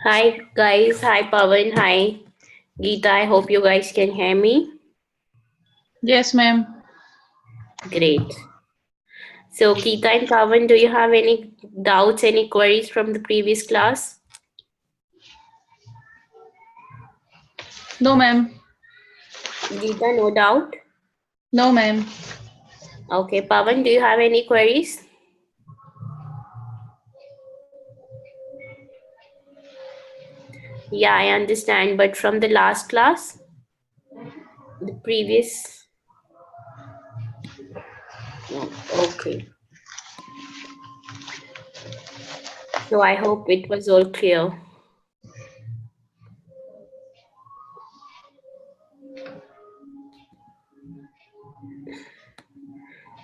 Hi guys, hi Pawan, hi Geeta. I hope you guys can hear me. Yes, ma'am. Great. So Geeta and Pawan, do you have any doubts, any queries from the previous class? No, ma'am. Geeta, no doubt. No, ma'am. Okay, Pawan, do you have any queries? Yeah, I understand, but from the last class, the previous. No, okay. So I hope it was all clear.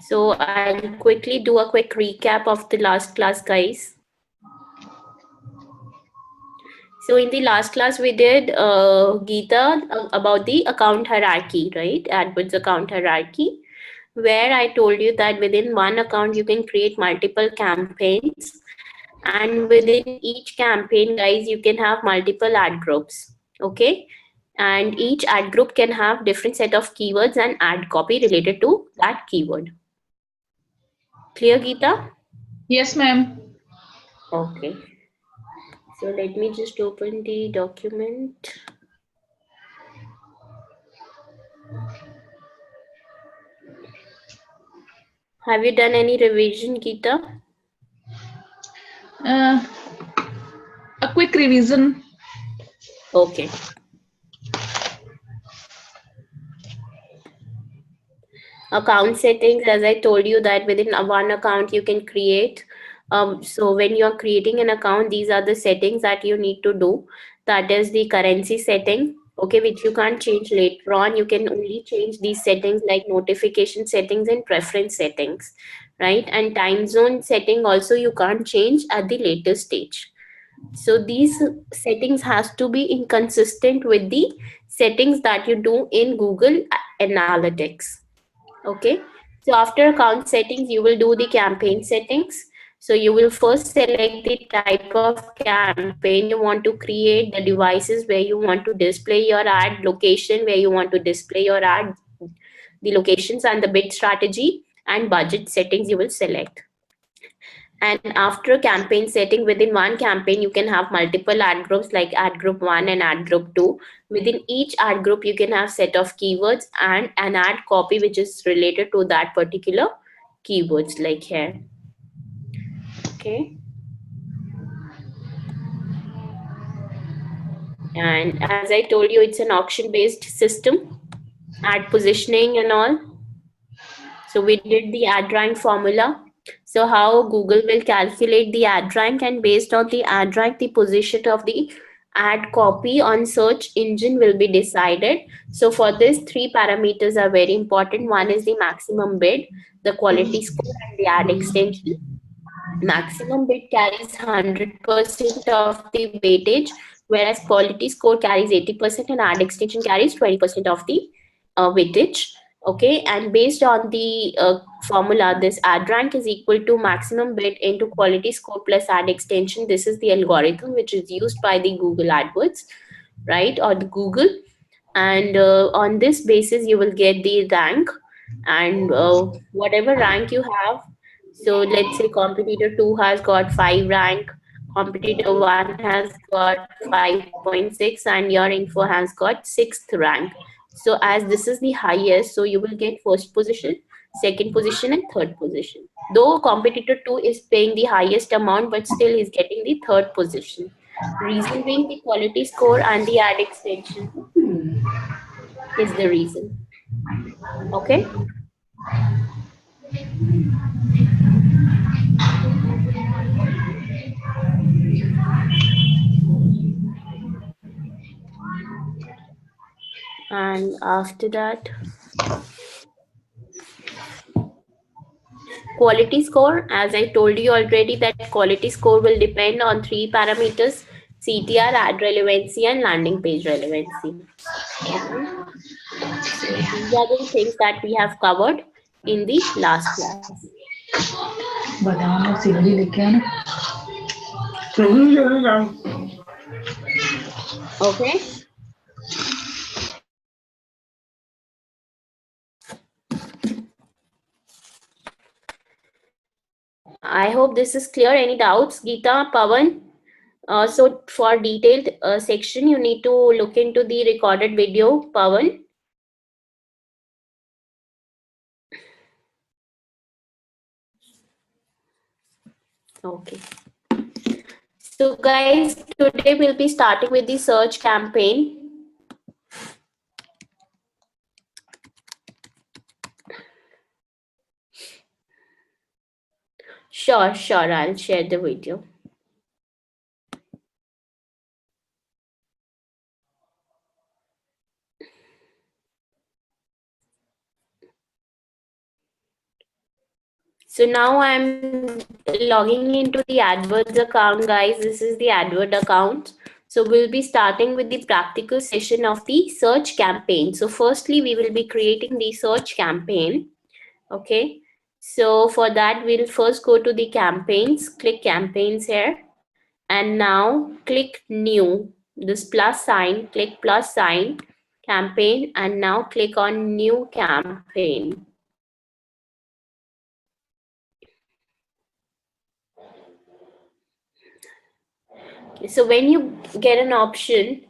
So I'll quickly do a quick recap of the last class, guys. So in the last class, we did Geeta about the account hierarchy, right? AdWords account hierarchy, where I told you that within one account, you can create multiple campaigns. And within each campaign, guys, you can have multiple ad groups, okay? And each ad group can have different set of keywords and ad copy related to that keyword. Clear, Geeta? Yes, ma'am. Okay. So let me just open the document. Have you done any revision, Geeta? Uh, a quick revision. Okay. Account settings, as I told you that within one account you can create. So when you're creating an account, these are the settings that you need to do. That is the currency setting, okay, which you can't change later on. You can only change these settings like notification settings and preference settings, right? And time zone setting also you can't change at the later stage. So these settings has to be inconsistent with the settings that you do in Google Analytics. Okay. So after account settings, you will do the campaign settings. So you will first select the type of campaign you want to create, the devices where you want to display your ad, location where you want to display your ad, the locations and the bid strategy, and budget settings you will select. And after campaign setting, within one campaign, you can have multiple ad groups like ad group 1 and ad group 2. Within each ad group, you can have set of keywords and an ad copy which is related to that particular keywords like here. Okay. And as I told you, it's an auction based system, ad positioning and all. So we did the ad rank formula. So how Google will calculate the ad rank, and based on the ad rank, the position of the ad copy on search engine will be decided. So for this, three parameters are very important. One is the maximum bid, the quality score, and the ad extension. Maximum bid carries 100% of the weightage, whereas quality score carries 80% and ad extension carries 20% of the weightage. Okay, and based on the formula, this ad rank is equal to maximum bid into quality score plus ad extension. This is the algorithm which is used by the Google AdWords, right, or the Google. And on this basis, you will get the rank, and whatever rank you have. So let's say competitor 2 has got 5 rank, competitor 1 has got 5.6, and your info has got 6th rank. So as this is the highest, so you will get first position, second position, and third position. Though competitor 2 is paying the highest amount, but still he's getting the third position. Reason being the quality score and the ad extension is the reason. Okay. And after that, quality score, as I told you already, that quality score will depend on three parameters: CTR, ad relevancy, and landing page relevancy. Okay. So these are the things that we have covered in the last class. बादाम और सिगड़ी लेके आना। Okay. I hope this is clear. Any doubts, Geeta, Pawan? So for detailed section, you need to look into the recorded video, Pawan. Okay. So guys, today we'll be starting with the search campaign. Sure, I'll share the video. So now I'm logging into the AdWords account, guys. This is the AdWords account. So we'll be starting with the practical session of the search campaign. So firstly, we will be creating the search campaign. Okay. So for that, we'll first go to the campaigns, click campaigns here. And now click new, this plus sign, click plus sign, campaign, and now click on new campaign. So when you get an option,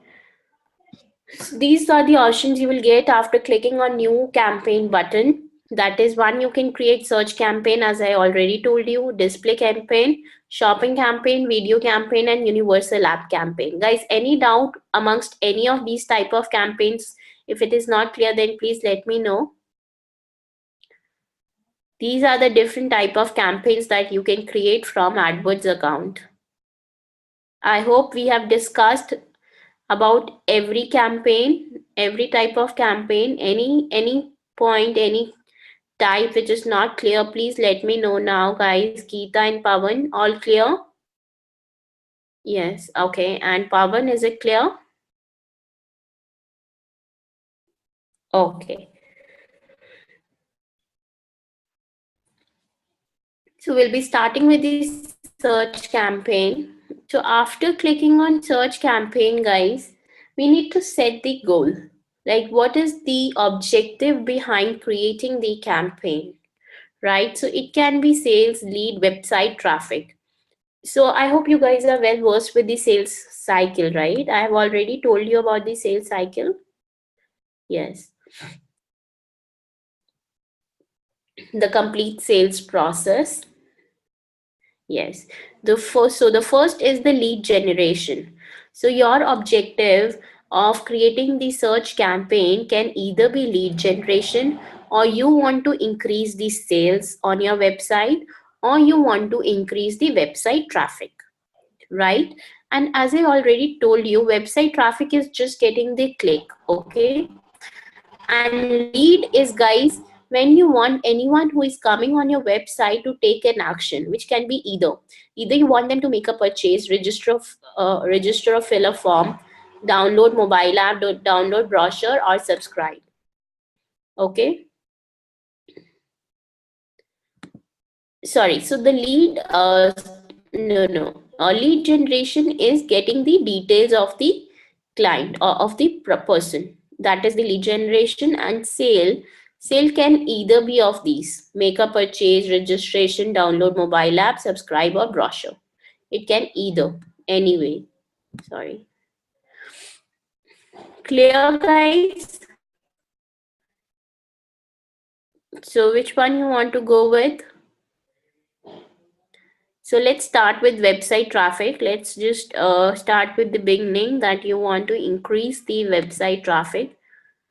these are the options you will get after clicking on new campaign button. That is, one, you can create search campaign, as I already told you, display campaign, shopping campaign, video campaign, and universal app campaign. Guys, any doubt amongst any of these type of campaigns? If it is not clear, then please let me know. These are the different type of campaigns that you can create from AdWords account. I hope we have discussed about every campaign, every type of campaign. Any point, any type which is not clear, please let me know now, guys. Geeta and Pawan, all clear? Yes, okay. And Pawan, is it clear? Okay. So we'll be starting with this search campaign. So after clicking on search campaign, guys, we need to set the goal. Like, what is the objective behind creating the campaign, right? So it can be sales, lead, website traffic. So I hope you guys are well versed with the sales cycle, right? I have already told you about the sales cycle. Yes. The complete sales process. Yes. The first is the lead generation. So your objective of creating the search campaign can either be lead generation, or you want to increase the sales on your website, or you want to increase the website traffic, right? And as I already told you, website traffic is just getting the click, okay? And lead is, guys, when you want anyone who is coming on your website to take an action, which can be either you want them to make a purchase, register or fill a form, download mobile app, download brochure, or subscribe. Okay. Sorry. So the lead, lead generation is getting the details of the client or of the person. That is the lead generation. And sale can either be of these: make a purchase, registration, download mobile app, subscribe, or brochure. It can either, anyway. Sorry. Clear, guys? So which one you want to go with? So let's start with website traffic. Let's just start with the beginning, that you want to increase the website traffic.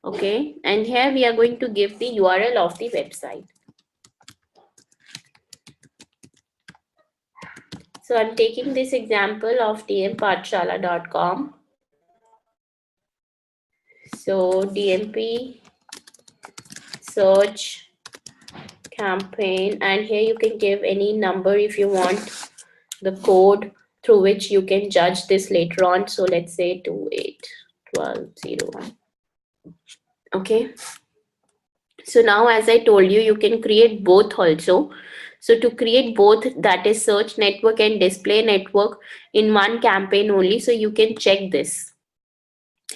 Okay. And here we are going to give the URL of the website. So I'm taking this example of dmpathshala.com. So DMP search campaign, and here you can give any number if you want, the code through which you can judge this later on. So let's say 281201. Okay. So now, as I told you, you can create both also. So to create both, that is search network and display network, in one campaign only. So you can check this.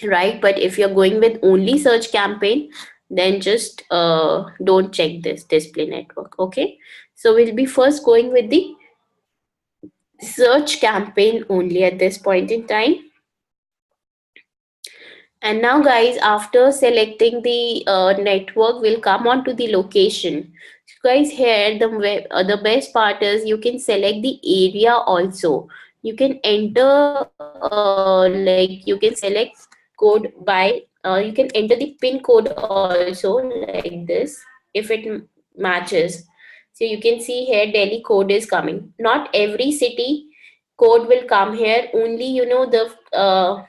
right? But if you're going with only search campaign, then just don't check this display network. Okay, so we'll be first going with the search campaign only at this point in time. And now guys, after selecting the network, we'll come on to the location. So guys, here the best part is you can select the area also. You can enter like you can select code by you can enter the pin code also like this if it matches. So you can see here Delhi code is coming. Not every city code will come here. Only the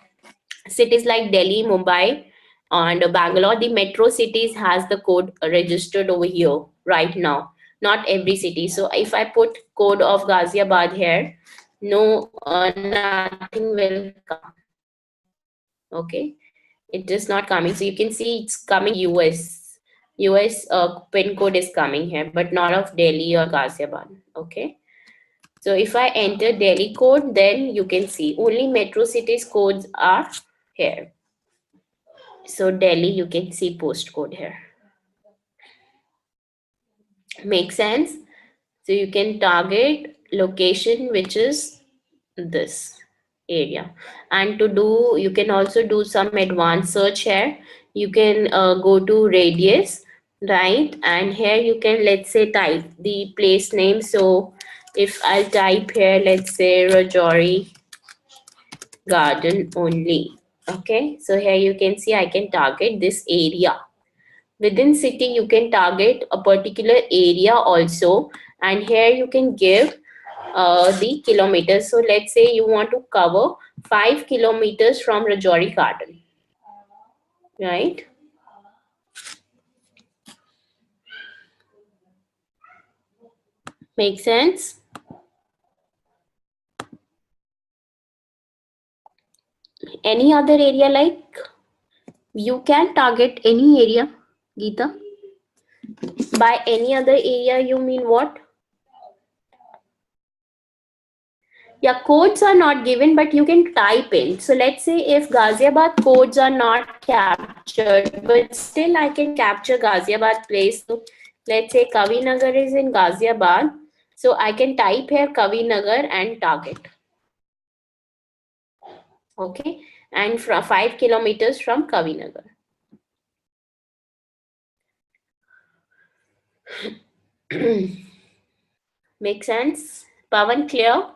cities like Delhi, Mumbai, and Bangalore, the metro cities has the code registered over here right now. Not every city. So if I put code of Ghaziabad here, no, nothing will come. Okay, it is not coming. So you can see it's coming US. US pin code is coming here, but not of Delhi or Ghaziabad. Okay. So if I enter Delhi code, then you can see only metro cities codes are here. So Delhi, you can see postcode here. Make sense? So you can target location, which is this area. And to do, you can also do some advanced search here. You can go to radius, right? And here you can, let's say, type the place name. So if I'll type here, let's say Rajouri Garden only. Okay, so here you can see I can target this area. Within city you can target a particular area also, and here you can give the kilometers. So let's say you want to cover 5 kilometers from Rajouri Garden, right? Make sense? Any other area, like you can target any area, Geeta? By any other area you mean what? Yeah, codes are not given, but you can type in. So let's say if Ghaziabad codes are not captured, but still I can capture Ghaziabad place. So let's say Kavinagar is in Ghaziabad. So I can type here Kavinagar and target. Okay. And from 5 kilometers from Kavinagar. Make sense? Pavan, clear?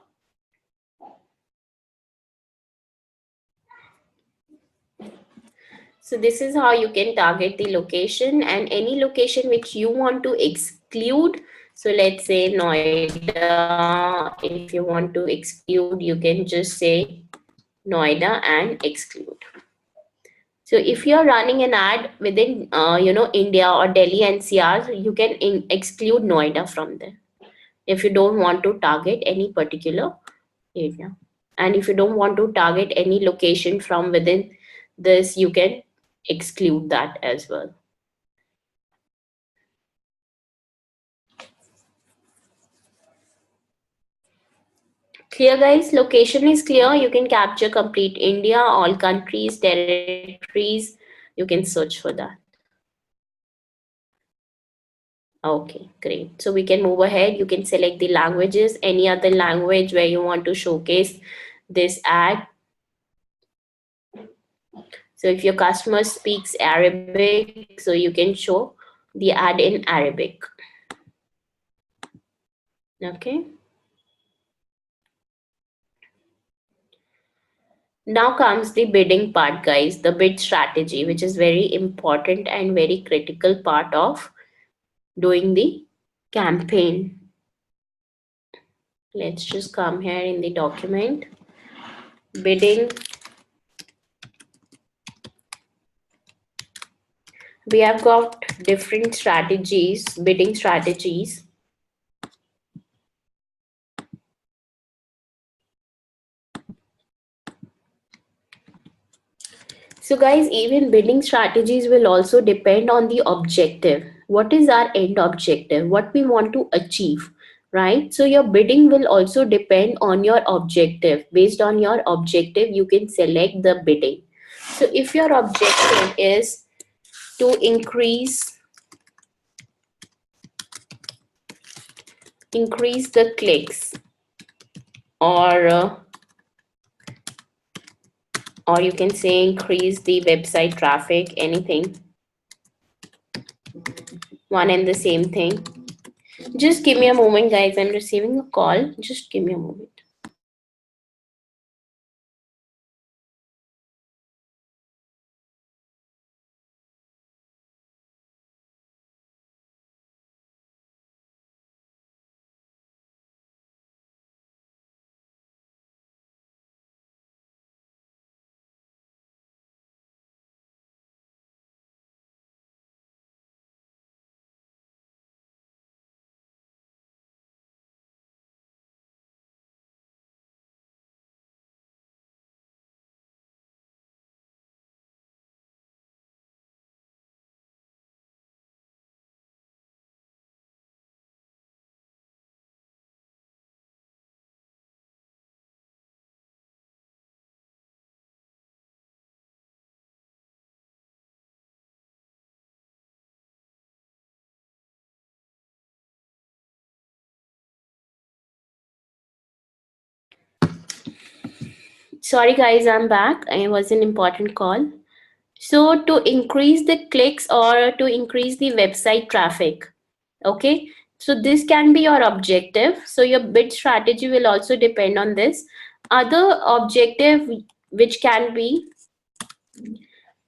So this is how you can target the location, and any location which you want to exclude. So let's say Noida, if you want to exclude, you can just say Noida and exclude. So if you're running an ad within, India or Delhi NCR, you can exclude Noida from there if you don't want to target any particular area. And if you don't want to target any location from within this, you can exclude that as well. Clear guys, location is clear. You can capture complete India, all countries, territories. You can search for that. Okay, great. So we can move ahead. You can select the languages, any other language where you want to showcase this ad. So if your customer speaks Arabic, so you can show the ad in Arabic. Okay. Now comes the bidding part, guys, the bid strategy, which is very important and very critical part of doing the campaign. Let's just come here in the document. Bidding. We have got different strategies, bidding strategies. So guys, even bidding strategies will also depend on the objective. What is our end objective? What we want to achieve, right? So your bidding will also depend on your objective. Based on your objective, you can select the bidding. So if your objective is to increase the clicks, or you can say increase the website traffic, anything, one and the same thing. Just give me a moment, guys. I'm receiving a call. Just give me a moment. Sorry, guys, I'm back. It was an important call. So to increase the clicks or to increase the website traffic, okay? So this can be your objective. So your bid strategy will also depend on this. Other objective which can be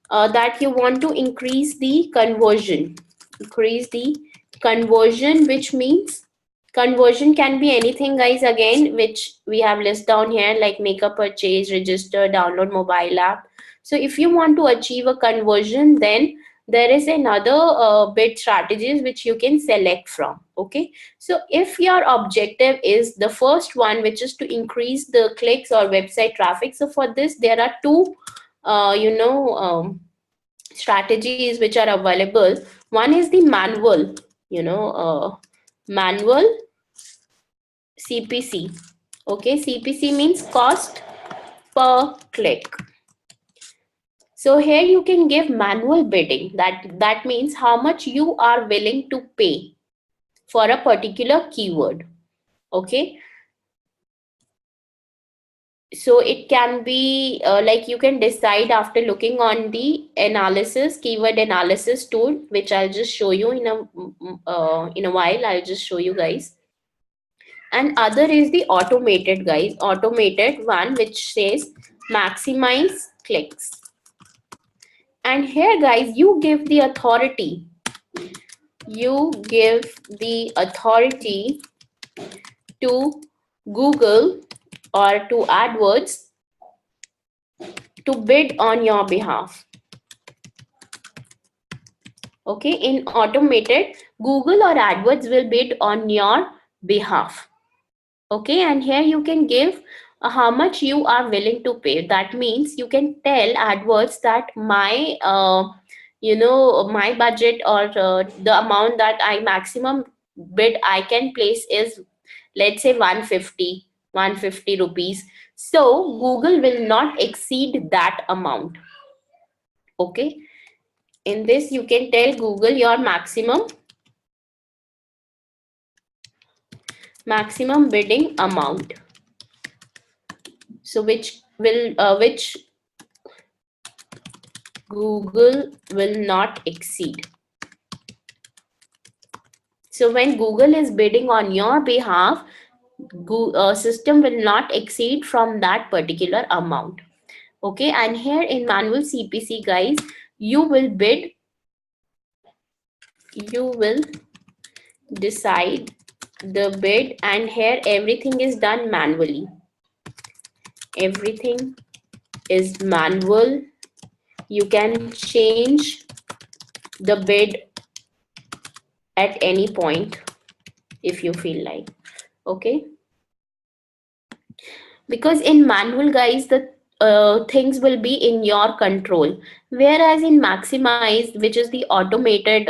that you want to increase the conversion. Increase the conversion, which means conversion can be anything, guys, again, which we have list down here, like make a purchase, register, download mobile app. So if you want to achieve a conversion, then there is another bid strategies which you can select from. Okay, so if your objective is the first one, which is to increase the clicks or website traffic, so for this there are two strategies which are available. One is the manual, manual CPC. Okay, CPC means cost per click. So here you can give manual bidding. That means how much you are willing to pay for a particular keyword. Okay, so it can be like you can decide after looking on the analysis, keyword analysis tool, which I'll just show you in a while. I'll just show you, guys. And other is the automated, guys, automated one, which says maximize clicks. And here, guys, you give the authority to Google or to AdWords to bid on your behalf. Okay, in automated, Google or AdWords will bid on your behalf. Okay, and here you can give how much you are willing to pay. That means you can tell AdWords that my my budget, or the amount that I maximum bid I can place is, let's say, 150 rupees. So Google will not exceed that amount. Okay, in this you can tell Google your maximum bidding amount, so which Google will not exceed. So when Google is bidding on your behalf, system will not exceed from that particular amount. Okay, and here in manual CPC, guys, you will decide the bid, and here everything is done manually. Everything is manual. You can change the bid at any point if you feel like. Okay, because in manual, guys, the things will be in your control, whereas in maximize, which is the automated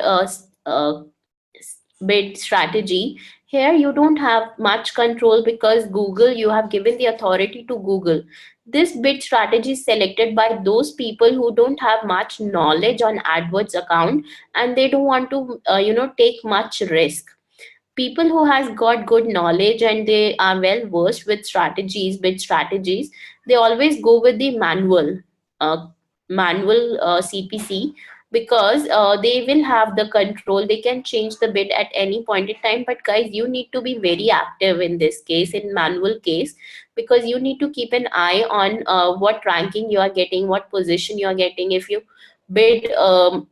bid strategy, here you don't have much control, because Google, you have given the authority to Google This bid strategy is selected by those people who don't have much knowledge on AdWords account, and they don't want to take much risk. People who has got good knowledge and they are well versed with strategies, bid strategies, they always go with the uh, manual CPC, because they will have the control. They can change the bid at any point in time. But guys, you need to be very active in this case, in manual case, because you need to keep an eye on what ranking you are getting, what position you are getting. If you bid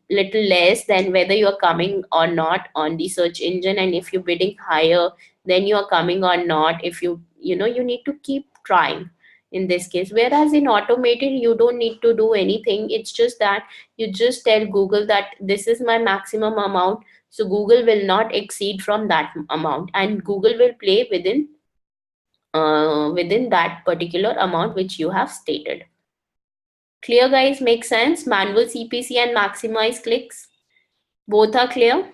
little less, then whether you are coming or not on the search engine, and if you're bidding higher, then you are coming or not. If you need to keep trying in this case. Whereas in automated, you don't need to do anything. It's just that you just tell Google that this is my maximum amount, so Google will not exceed from that amount, and Google will play within that particular amount which you have stated. Clear, guys? Make sense? Manual CPC and maximize clicks, both are clear?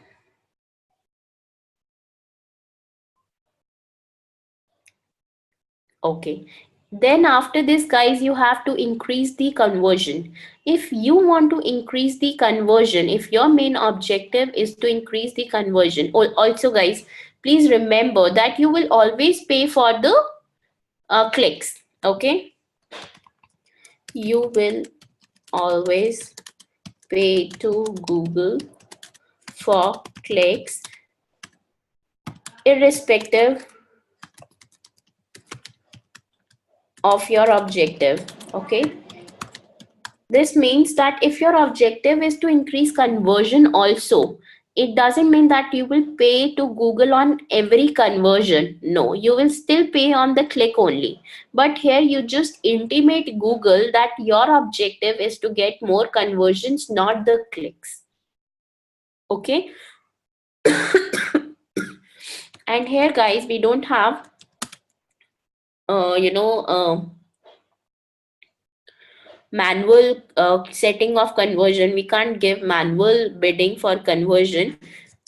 Okay. Then after this, guys, you have to increase the conversion. If you want to increase the conversion, if your main objective is to increase the conversion, also guys, please remember that you will always pay for the clicks. Okay, you will always pay to Google for clicks, irrespective of your objective. Okay, this means that if your objective is to increase conversion also, it doesn't mean that you will pay to Google on every conversion. No, you will still pay on the click only. But here you just intimate Google that your objective is to get more conversions, not the clicks. Okay. And here, guys, we don't have manual setting of conversion. We can't give manual bidding for conversion.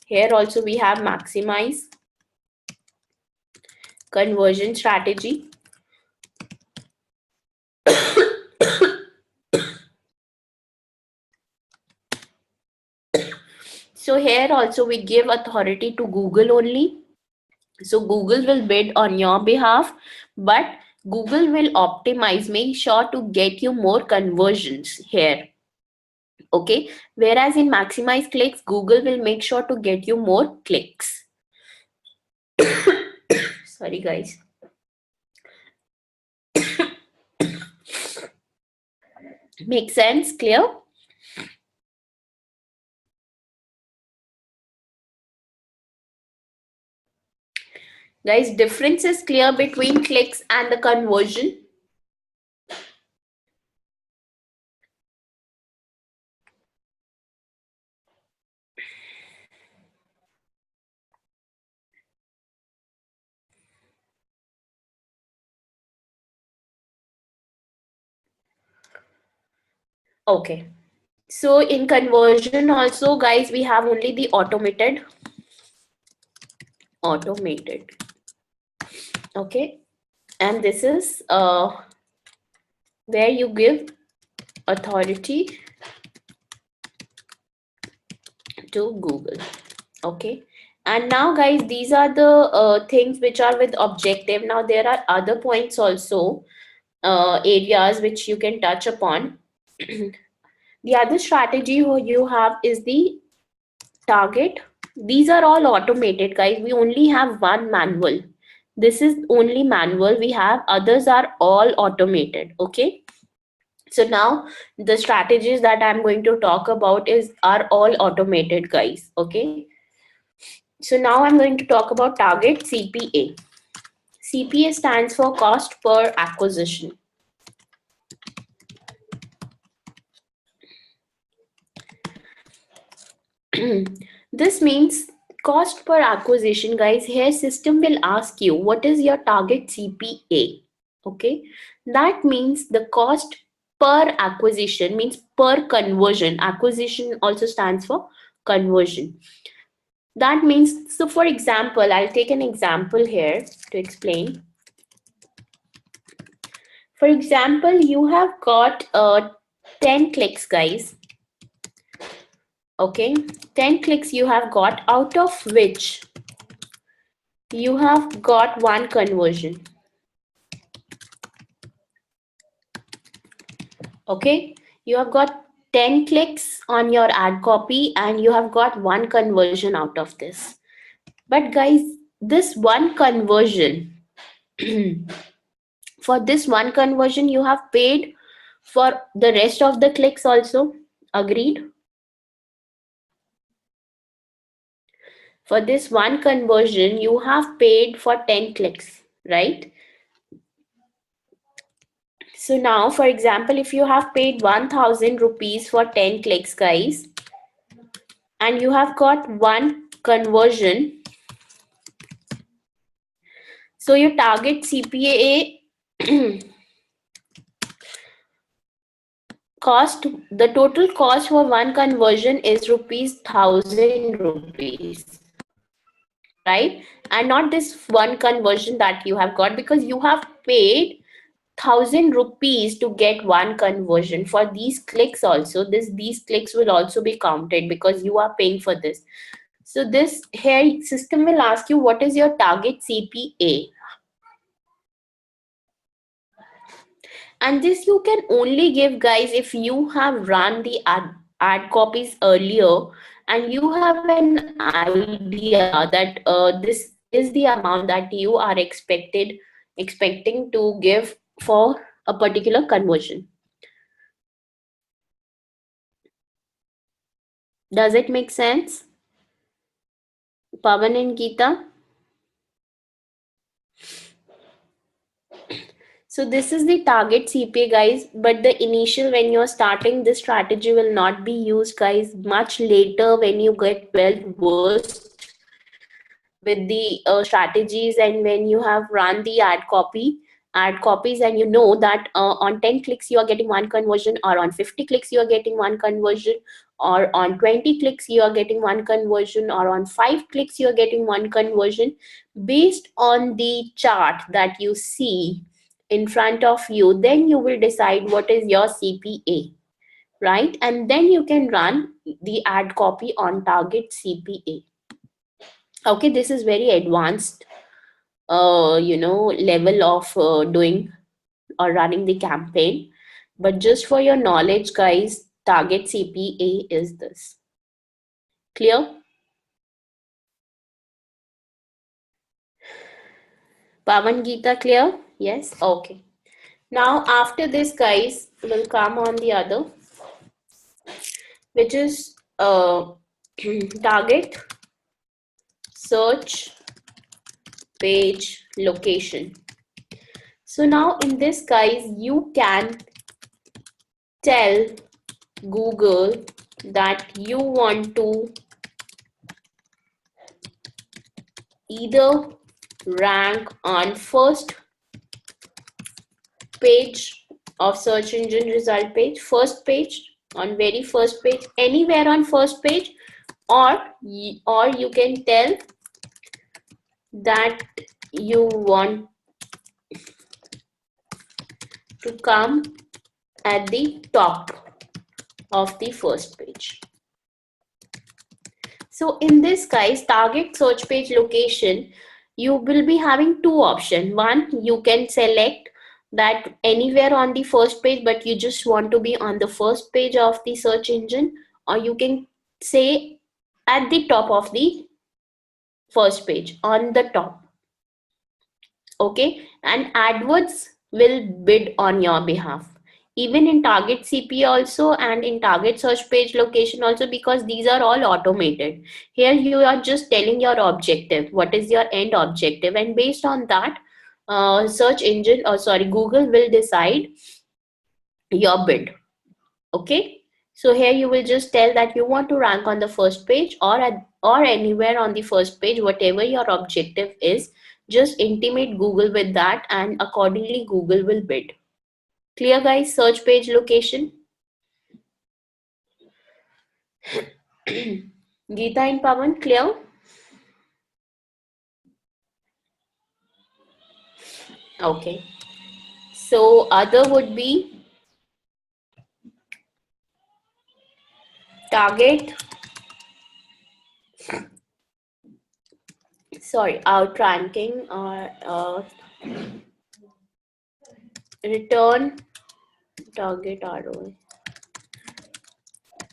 Here also we have maximize conversion strategy. So here also we give authority to Google only. So Google will bid on your behalf, but Google will optimize, make sure to get you more conversions here. Okay, whereas in maximize clicks, Google will make sure to get you more clicks. Sorry, guys. Make sense? Clear? Guys, difference is clear between clicks and the conversion. Okay. So in conversion also, guys, we have only the automated. Okay. And this is where you give authority to Google. Okay. And now, guys, these are the things which are with objective. Now there are other points also, areas which you can touch upon. The other strategy you have is the target. These are all automated, guys. We only have one manual. This is only manual we have, others are all automated. Okay, so now the strategies that I'm going to talk about are all automated, guys. Okay, so now I'm going to talk about target CPA. CPA stands for cost per acquisition. This means cost per acquisition, guys. Here system will ask you what is your target CPA. Okay, that means the cost per acquisition, means per conversion. Acquisition also stands for conversion. That means, so for example, I'll take an example here to explain. For example, you have got 10 clicks, guys. Okay, 10 clicks you have got, out of which you have got one conversion. Okay, you have got 10 clicks on your ad copy and you have got one conversion out of this. But guys, this one conversion, for this one conversion, you have paid for the rest of the clicks also. Agreed? For this one conversion, you have paid for 10 clicks, right? So now, for example, if you have paid 1000 rupees for 10 clicks, guys, and you have got one conversion, so your target CPA cost, the total cost for one conversion is rupees 1000 rupees, right? And not this one conversion that you have got, because you have paid 1000 rupees to get one conversion. For these clicks also, these clicks will also be counted because you are paying for this. So this here system will ask you what is your target CPA, and this you can only give, guys, if you have run the ad copies earlier and you have an idea that this is the amount that you are expecting to give for a particular conversion. Does it make sense, Pavan and Geeta? So this is the target CPA, guys, but the initial, when you're starting, this strategy will not be used, guys. Much later, when you get well versed with the strategies, and when you have run the ad copies, and you know that on 10 clicks you are getting one conversion, or on 50 clicks you are getting one conversion, or on 20 clicks you are getting one conversion, or on 5 clicks you are getting one conversion, based on the chart that you see in front of you, then you will decide what is your CPA, right? And then you can run the ad copy on target CPA. Okay, this is very advanced level of doing or running the campaign, but just for your knowledge, guys, target CPA is this. Clear? Pavan, Geeta, clear? Yes. Okay, now after this, guys, will come on the other, which is target search page location. So now in this, guys, you can tell Google that you want to either rank on first page of search engine result page, first page, on very first page, anywhere on first page, or you can tell that you want to come at the top of the first page. So in this, guys, target search page location, you will be having two options. One, you can select that anywhere on the first page, but you just want to be on the first page of the search engine, or you can say at the top of the first page, on the top. Okay, and AdWords will bid on your behalf, even in target CPA also, and in target search page location also, because these are all automated. Here you are just telling your objective, what is your end objective, and based on that, search engine, or sorry, Google will decide your bid. Okay, so here you will just tell that you want to rank on the first page, or anywhere on the first page, whatever your objective is. Just intimate Google with that, and accordingly Google will bid. Clear, guys? Search page location. Geeta and Pavan, clear? Okay. So other would be target, outranking or return, target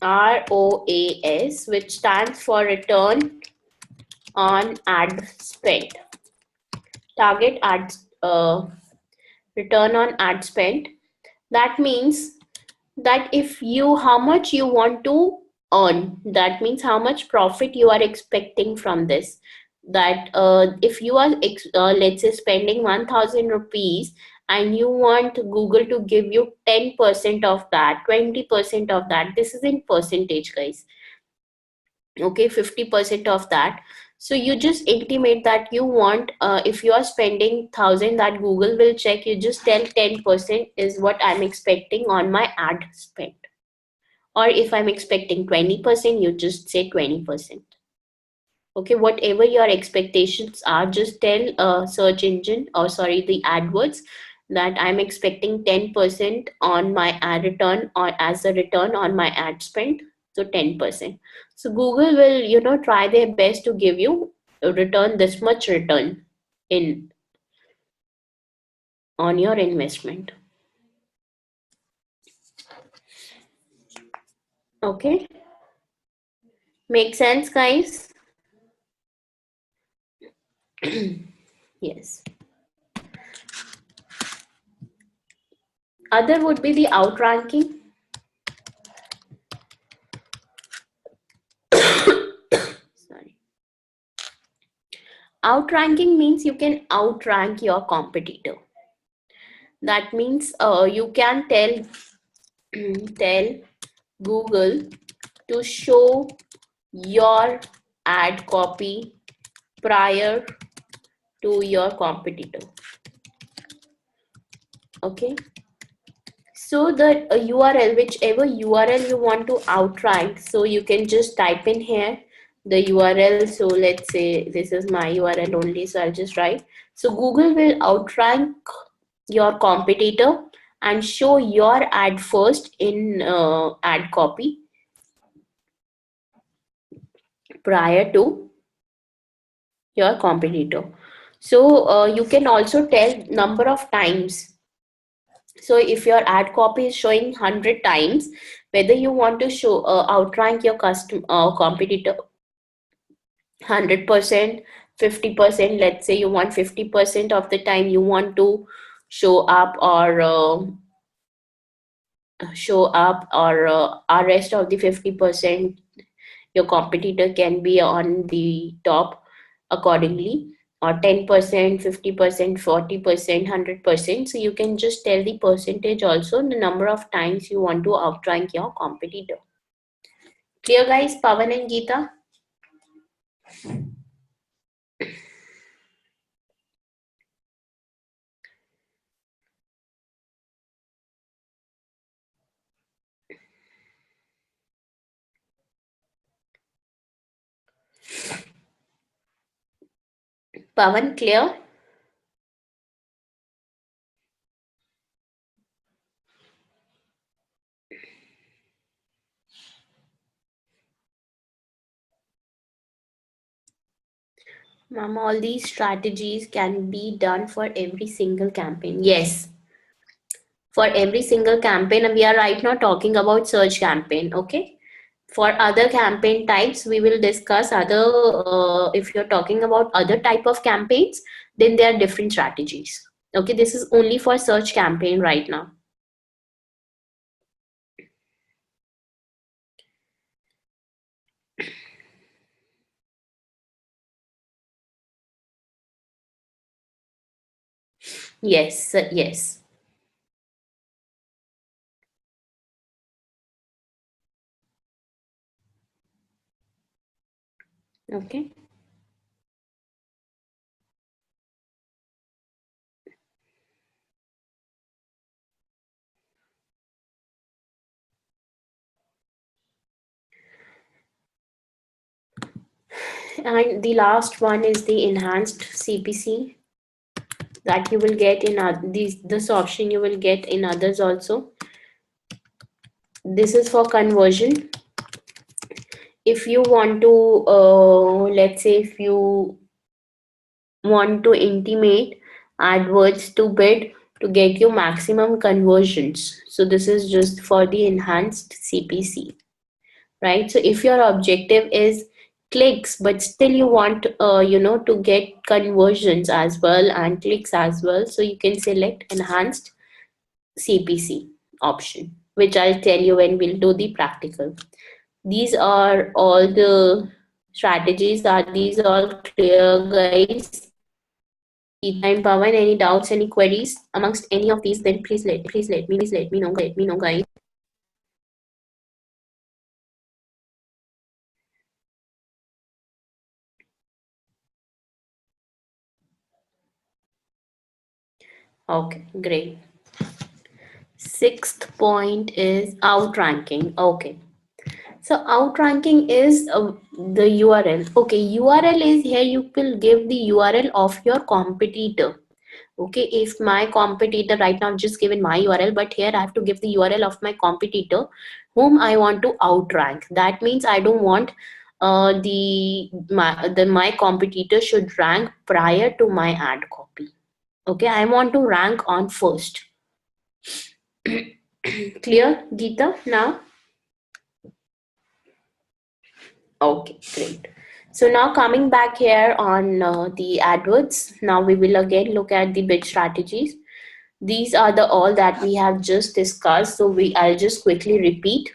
ROAS, which stands for return on ad spend. Target ads, return on ad spend. That means that if you, how much you want to earn, that means how much profit you are expecting from this. That if you are let's say spending 1000 rupees and you want Google to give you 10% of that, 20% of that, this is in percentage, guys. Okay, 50% of that. So you just intimate that you want, if you are spending 1000, that Google will check, you just tell 10% is what I'm expecting on my ad spend. Or if I'm expecting 20%, you just say 20%. Okay, whatever your expectations are, just tell search engine, or sorry, the AdWords, that I'm expecting 10% on my ad return, or as a return on my ad spend. So 10%. So Google will, try their best to give you a return, this much return in on your investment. Okay. Make sense, guys? Yes. Other would be the outranking. Sorry. Outranking means you can outrank your competitor. That means you can tell Google to show your ad copy prior to your competitor. Okay. So the URL, whichever URL you want to outrank, so you can just type in here the URL. So let's say this is my URL only, so I'll just write. So Google will outrank your competitor and show your ad first in ad copy prior to your competitor. So you can also tell number of times. So if your ad copy is showing 100 times, whether you want to show outrank your competitor 100%, 50%, let's say you want 50% of the time you want to show up, or rest of the 50% your competitor can be on the top accordingly, or 10%, 50%, 40%, 100%. So you can just tell the percentage also, the number of times you want to outrank your competitor. Clear, guys? Pawan and Geeta? Pawan, clear? Ma'am, all these strategies can be done for every single campaign. Yes. For every single campaign, we are right now talking about search campaign. Okay. For other campaign types, we will discuss other, if you're talking about other type of campaigns, then there are different strategies. Okay. This is only for search campaign right now. Yes. Yes. Okay. And the last one is the enhanced CPC. that you will get in this option you will get in others also. This is for conversion. If you want to let's say if you want to intimate AdWords to bid to get you maximum conversions, so this is just for the enhanced CPC, right? So if your objective is clicks but still you want to get conversions as well and clicks as well, so you can select enhanced CPC option, which I'll tell you when we'll do the practical. These are all the strategies. Are these all clear, guys? Geeta and Pawan, any doubts, any queries amongst any of these? Then please let me know, guys. Okay, great. Sixth point is outranking. Okay. So outranking is the URL. Okay, URL is here you will give the URL of your competitor. Okay, if my competitor right now I've just given my URL, but here I have to give the URL of my competitor whom I want to outrank. That means I don't want my competitor should rank prior to my ad copy. Okay, I want to rank on first. Clear, Geeta, now? Okay, great. So now coming back here on the AdWords, now we will again look at the bid strategies. These are the all that we have just discussed. So I'll just quickly repeat.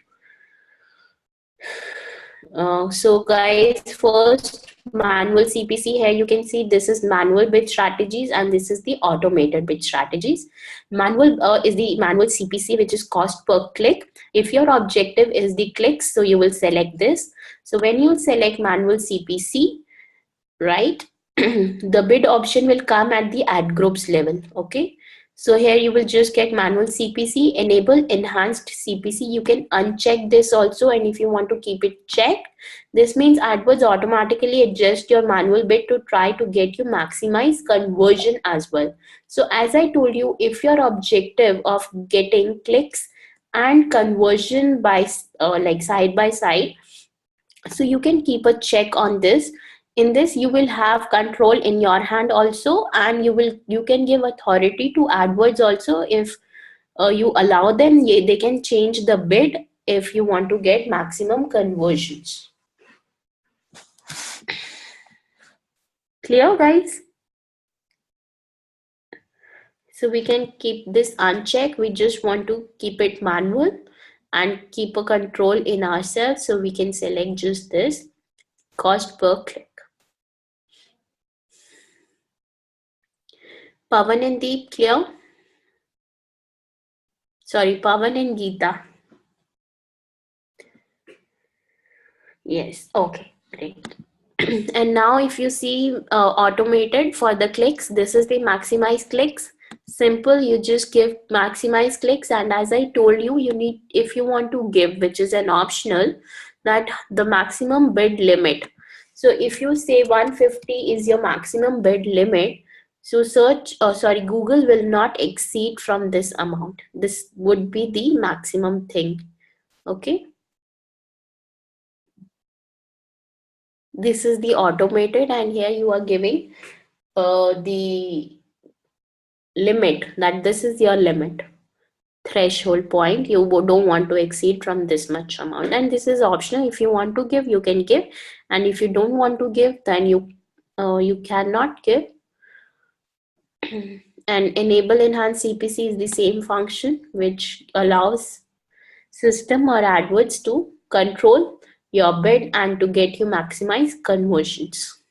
So guys, first manual CPC, here you can see this is manual bid strategies and this is the automated bid strategies. Manual is the manual CPC, which is cost per click. If your objective is the clicks, so you will select this. So when you select manual CPC, right, the bid option will come at the ad groups level. Okay, so here you will just get manual CPC, enable enhanced CPC. You can uncheck this also, and if you want to keep it checked, this means AdWords automatically adjust your manual bid to try to get you maximize conversion as well. So as I told you, if your objective of getting clicks and conversion by like side by side, so you can keep a check on this. In this you will have control in your hand also, and you can give authority to AdWords also. If you allow them, they can change the bid if you want to get maximum conversions. Clear, guys? So we can keep this unchecked. We just want to keep it manual and keep a control in ourselves, so we can select just this cost per click. Pawan and Deep, clear? Sorry, Pawan and Geeta. Yes, okay, great. And now if you see automated for the clicks, this is the maximize clicks. Simple, you just give maximize clicks, and as I told you, you need, if you want to give, which is an optional, that the maximum bid limit. So if you say 150 is your maximum bid limit, so Google will not exceed from this amount. This would be the maximum thing. Okay. This is the automated, and here you are giving the limit, that this is your limit threshold point. You don't want to exceed from this much amount, and this is optional. If you want to give, you can give, and if you don't want to give, then you cannot give. And enable enhanced CPC is the same function which allows system or AdWords to control your bid and to get you maximize conversions.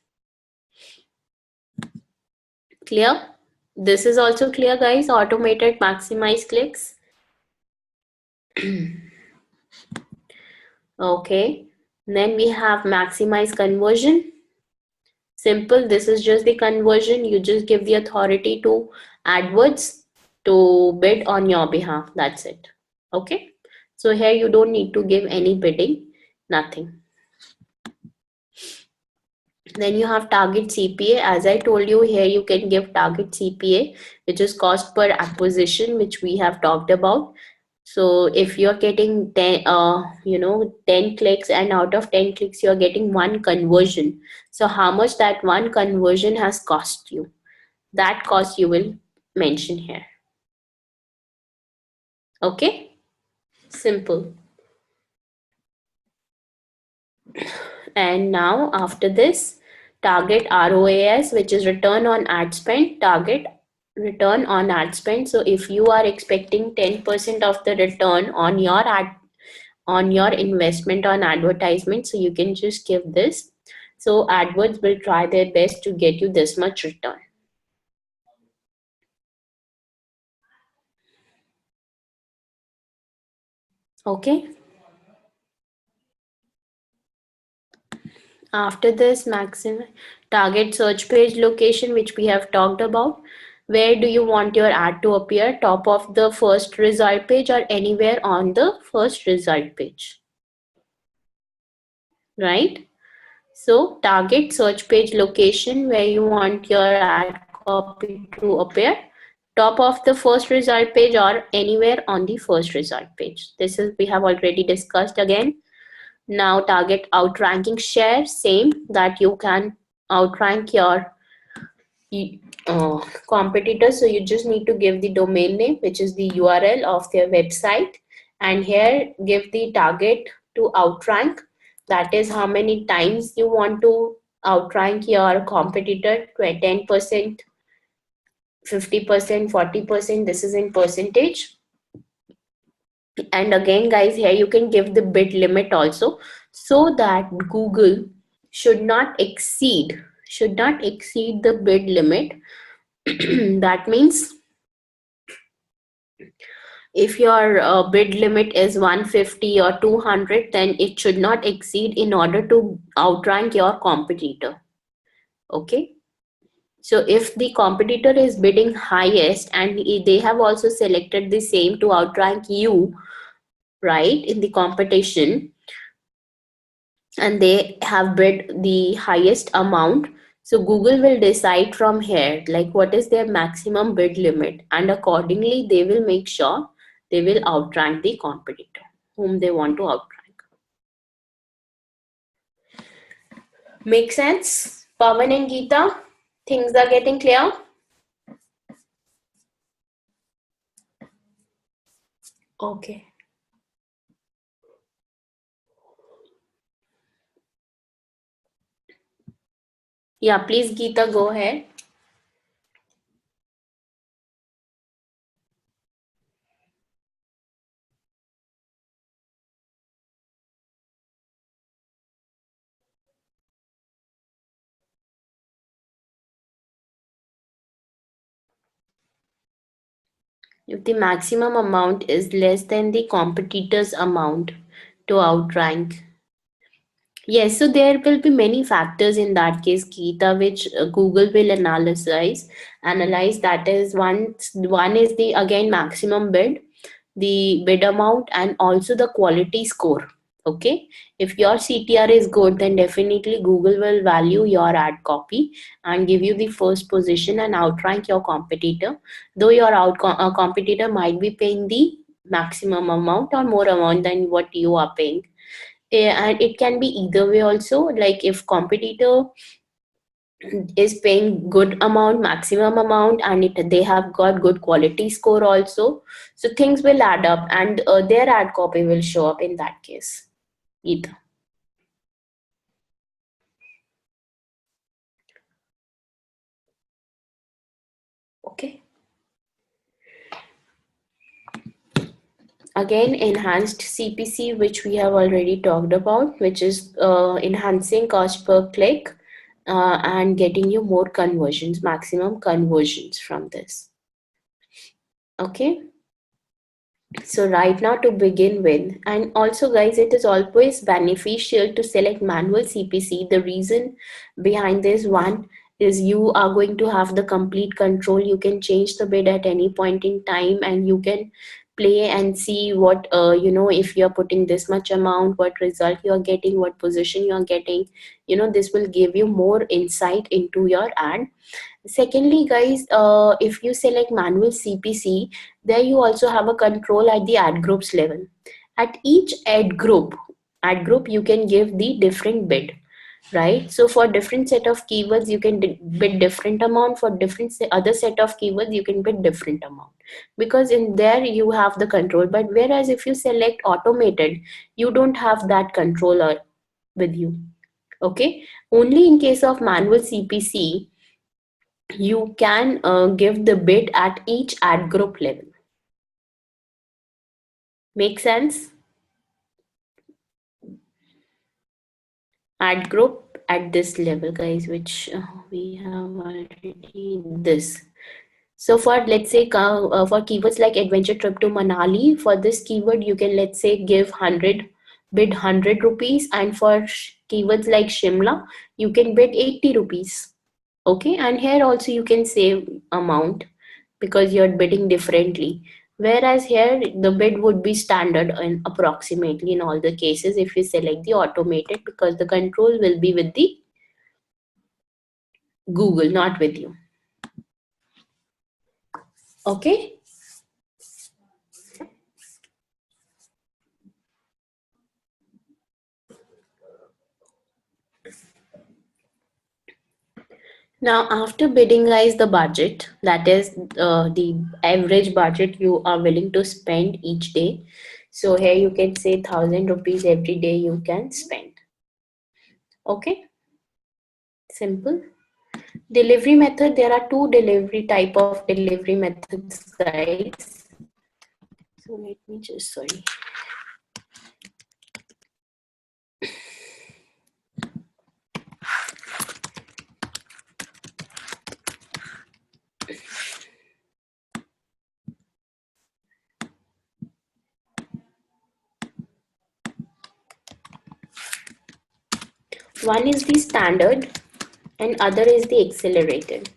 Clear? This is also clear, guys. Automated maximize clicks. Okay, then we have maximize conversion. Simple, this is just the conversion. You just give the authority to AdWords to bid on your behalf. That's it. Okay, so here you don't need to give any bidding, nothing. Then you have target CPA. As I told you, here you can give target CPA, which is cost per acquisition, which we have talked about. So if you're getting 10, 10 clicks, and out of 10 clicks, you're getting one conversion. So how much that one conversion has cost you? That cost you will mention here. Okay? Simple. And now after this, target ROAS, which is return on ad spend, target return on ad spend. So if you are expecting 10% of the return on your investment on advertisement, so you can just give this. So AdWords will try their best to get you this much return. Okay. After this, maximum target search page location, which we have talked about. Where do you want your ad to appear? Top of the first result page or anywhere on the first result page, right? So target search page location, where you want your ad copy to appear. Top of the first result page or anywhere on the first result page. This is, we have already discussed again. Now target outranking share, same, that you can outrank your competitors. So you just need to give the domain name, which is the URL of their website, and here give the target to outrank. That is how many times you want to outrank your competitor, 10%, 50%, 40%. This is in percentage. And again, guys, here you can give the bid limit also, so that Google should not exceed the bid limit. That means if your bid limit is 150 or 200, then it should not exceed in order to outrank your competitor. Okay. So if the competitor is bidding highest and they have also selected the same to outrank you, right, in the competition, and they have bid the highest amount, so Google will decide from here like what is their maximum bid limit, and accordingly they will make sure they will outrank the competitor whom they want to outrank. Make sense, Pawan and Geeta? Things are getting clear? Okay. Yeah, please, Geeta, go ahead. If the maximum amount is less than the competitor's amount to outrank. Yes, so there will be many factors in that case, Geeta, which Google will analyze. That is one is the again maximum bid, the bid amount, and also the quality score. Okay, if your CTR is good, then definitely Google will value your ad copy and give you the first position and outrank your competitor. Though your competitor might be paying the maximum amount or more amount than what you are paying. And it can be either way also, like if competitor is paying good amount, maximum amount, and they have got good quality score also, so things will add up, and their ad copy will show up in that case either. Okay. Again, enhanced CPC, which we have already talked about, which is enhancing cost per click and getting you more conversions, maximum conversions from this. Okay. So right now, to begin with, and also guys, it is always beneficial to select manual CPC. The reason behind this one is you are going to have the complete control. You can change the bid at any point in time, and you can play and see what if you're putting this much amount, what result you're getting, what position you're getting. This will give you more insight into your ad. Secondly, guys, if you select manual CPC, there you also have a control at the ad groups level. At each ad group you can give the different bid, right? So for different set of keywords you can bid different amount, for different other set of keywords you can bid different amount, because in there you have the control. But whereas if you select automated, you don't have that control with you. Okay, only in case of manual CPC you can give the bid at each ad group level. Make sense? Ad group at this level, guys, which we have already this. So for, let's say, for keywords like adventure trip to Manali, for this keyword you can, let's say, give 100, bid 100 rupees, and for keywords like Shimla you can bid 80 rupees. Okay, and here also you can save amount because you're bidding differently. Whereas here the bid would be standard and approximately in all the cases if you select the automated, because the control will be with the Google, not with you. Okay. Now, after bidding, guys, the budget, that is the average budget you are willing to spend each day. So here you can say 1,000 rupees every day you can spend. Okay, simple. Delivery method, there are two delivery type of delivery methods, guys. So let me just, sorry. One is the standard and other is the accelerated.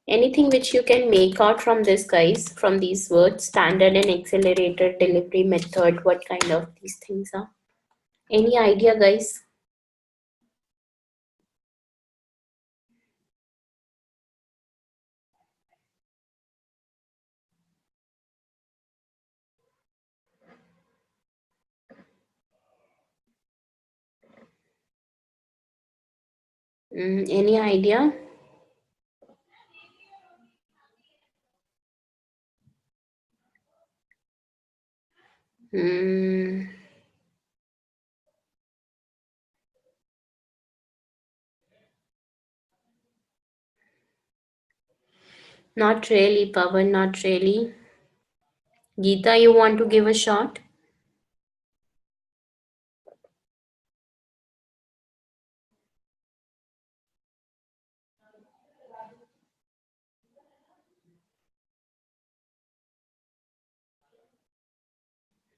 Anything which you can make out from this, guys, from these words, standard and accelerated delivery method, what kind of these things are? Any idea, guys? Any idea? Not really, Pawan, not really. Geeta, you want to give a shot?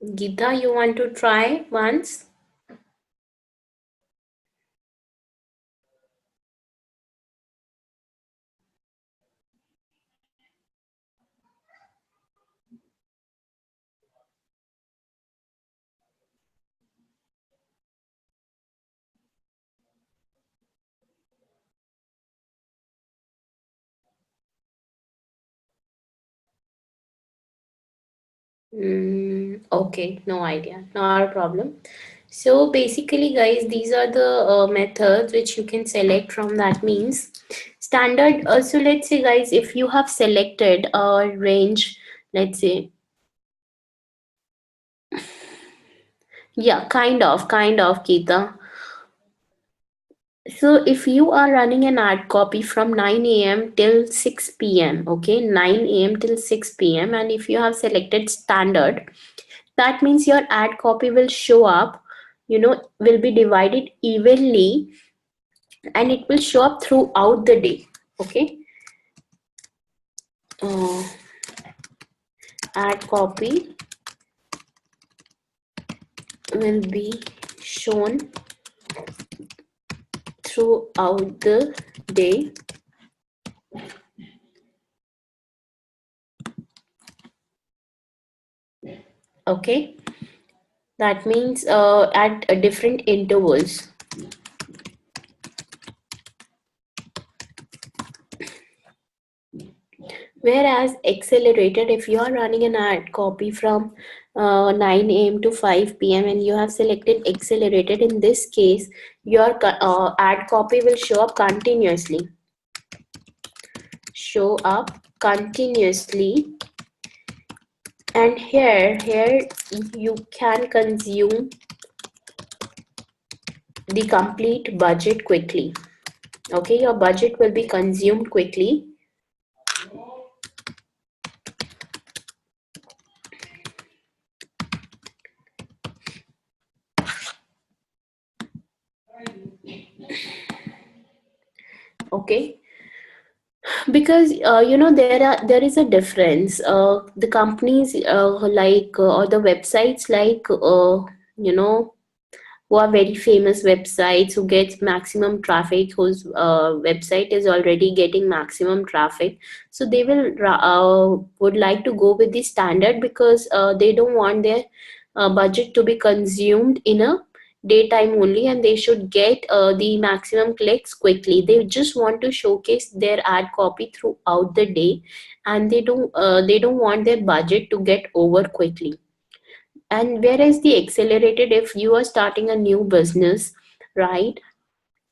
Geeta, you want to try once? Okay, no idea, not a problem. So basically, guys, these are the methods which you can select from. That means standard. So let's say, guys, if you have selected a range, let's say, yeah, kind of, Geeta. So if you are running an ad copy from 9 a.m. till 6 p.m., okay, 9 a.m. till 6 p.m., and if you have selected standard, that means your ad copy will show up, will be divided evenly and it will show up throughout the day. Okay. Ad copy will be shown throughout the day. Okay, that means at different intervals. Whereas accelerated, if you are running an ad copy from 9 a.m. to 5 p.m. and you have selected accelerated, in this case, your ad copy will show up continuously. Show up continuously. And here you can consume the complete budget quickly. Okay, your budget will be consumed quickly. Okay, because there is a difference. The companies or the websites who are very famous websites, who gets maximum traffic, whose website is already getting maximum traffic, so they would like to go with the standard, because they don't want their budget to be consumed in a daytime only, and they should get the maximum clicks quickly. They just want to showcase their ad copy throughout the day, and they don't want their budget to get over quickly. And whereas the accelerated, if you are starting a new business, right,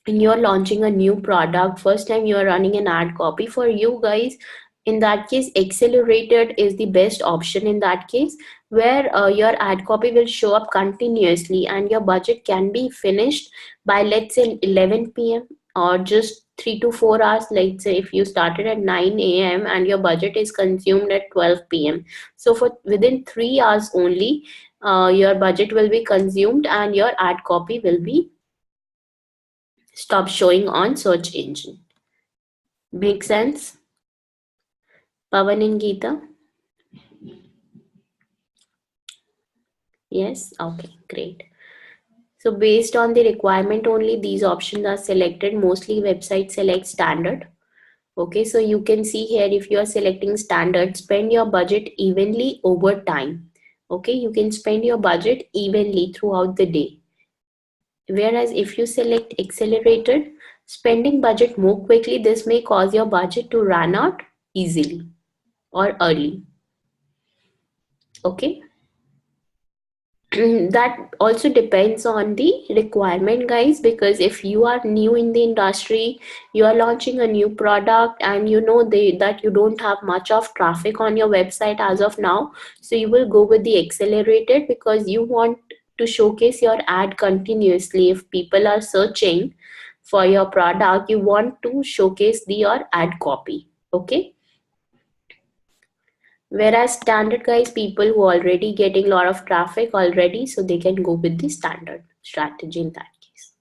and you're launching a new product, first time you are running an ad copy, for you guys, in that case, accelerated is the best option in that case, where your ad copy will show up continuously, and your budget can be finished by, let's say, 11 p.m. or just 3 to 4 hours. Let's say if you started at 9 a.m. and your budget is consumed at 12 p.m. So for within 3 hours only, your budget will be consumed and your ad copy will be stop showing on search engine. Make sense? Pavan and Geeta? Yes? Okay, great. So based on the requirement only, these options are selected. Mostly websites select standard. Okay, so you can see here, if you are selecting standard, spend your budget evenly over time. Okay, you can spend your budget evenly throughout the day. Whereas if you select accelerated, spending budget more quickly, this may cause your budget to run out easily or early. Okay. That also depends on the requirement, guys, because if you are new in the industry, you are launching a new product, and that you don't have much of traffic on your website as of now, so you will go with the accelerated, because you want to showcase your ad continuously. If people are searching for your product, you want to showcase your ad copy. Okay. Whereas standard, guys, people who already getting a lot of traffic already, so they can go with the standard strategy in that case.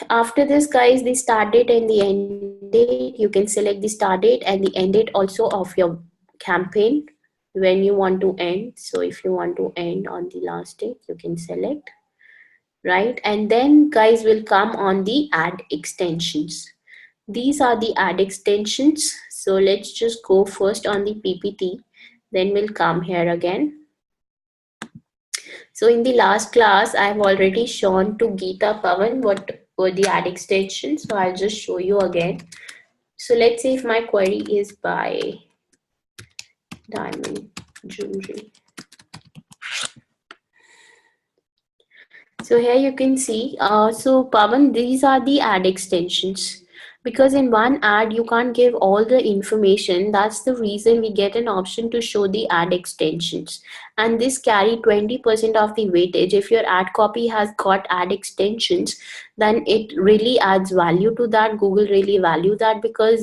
After this, guys, the start date and the end date, you can select the start date and the end date also of your campaign, when you want to end. So if you want to end on the last date, you can select, right? And then, guys, will come on the ad extensions. These are the ad extensions. So let's just go first on the PPT, then we'll come here again. So in the last class, I've already shown to Geeta, Pavan what were the ad extensions. So I'll just show you again. So let's say if my query is by diamond jewelry. So here you can see, so Pavan, these are the ad extensions. Because in one ad, you can't give all the information. That's the reason we get an option to show the ad extensions. And this carry 20% of the weightage. If your ad copy has got ad extensions, then it really adds value to that. Google really value that, because,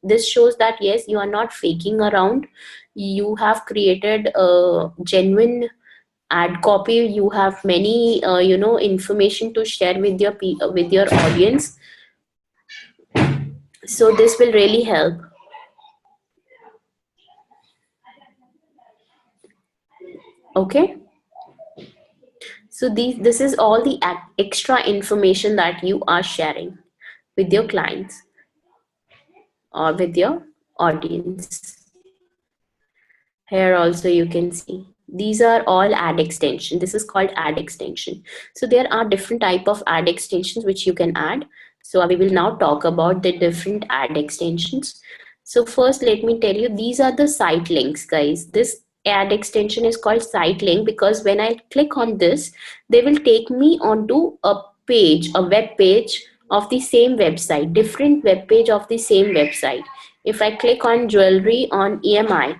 this shows that, yes, you are not faking around. You have created a genuine ad copy. You have many information to share with your audience, so this will really help. Okay, so this is all the extra information that you are sharing with your clients or with your audience. Here also you can see. These are all ad extension. This is called ad extension. So there are different type of ad extensions which you can add. So we will now talk about the different ad extensions. So first let me tell you, these are the site links, guys. This ad extension is called site link because when I click on this, they will take me onto a page, a web page of the same website, different web page of the same website. If I click on jewelry on EMI,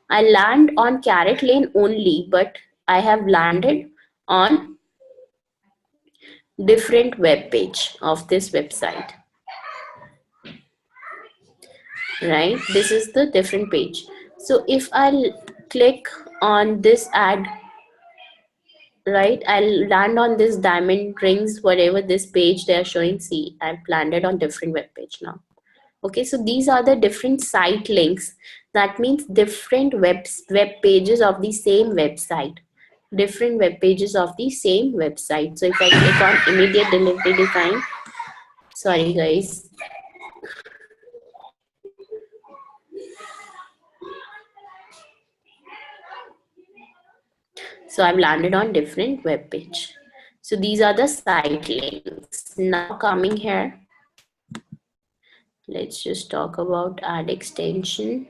I land on Carrot Lane only, but I have landed on different web page of this website, right? This is the different page. So if I click on this ad, right, I'll land on this diamond rings, whatever this page they are showing. See, I've landed on different web page now. Okay, so these are the different site links. That means different web pages of the same website. Different web pages of the same website. So if I click on immediate delivery define, sorry guys. So I've landed on different web page. So these are the site links. Now coming here, let's just talk about ad extension.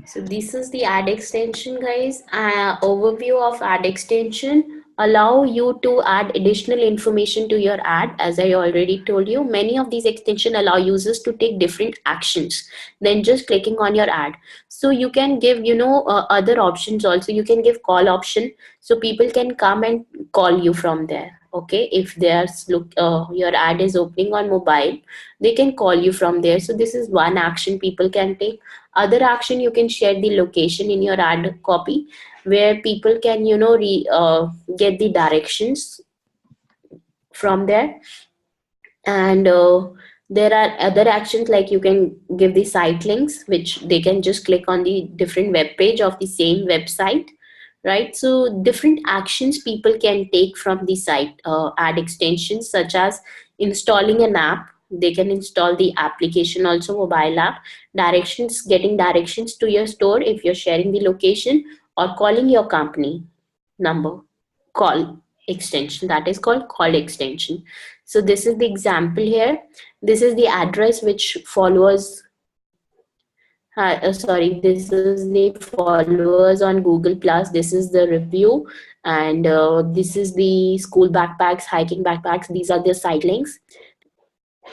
So this is the ad extension, guys. Overview of ad extension allow you to add additional information to your ad. As I already told you, many of these extensions allow users to take different actions than just clicking on your ad. So you can give, other options also. You can give call option, so people can come and call you from there. Okay, if there's your ad is opening on mobile, they can call you from there. So this is one action people can take. Other action, you can share the location in your ad copy where people can get the directions from there. And there are other actions like you can give the site links which they can just click on the different web page of the same website, right? So different actions people can take from the site ad extensions, such as installing an app. They can install the application also, mobile app, directions, getting directions to your store if you're sharing the location, or calling your company number, call extension, that is called call extension. So this is the example here. This is the address which followers this is the followers on Google Plus. This is the review, and this is the school backpacks, hiking backpacks. These are the site links.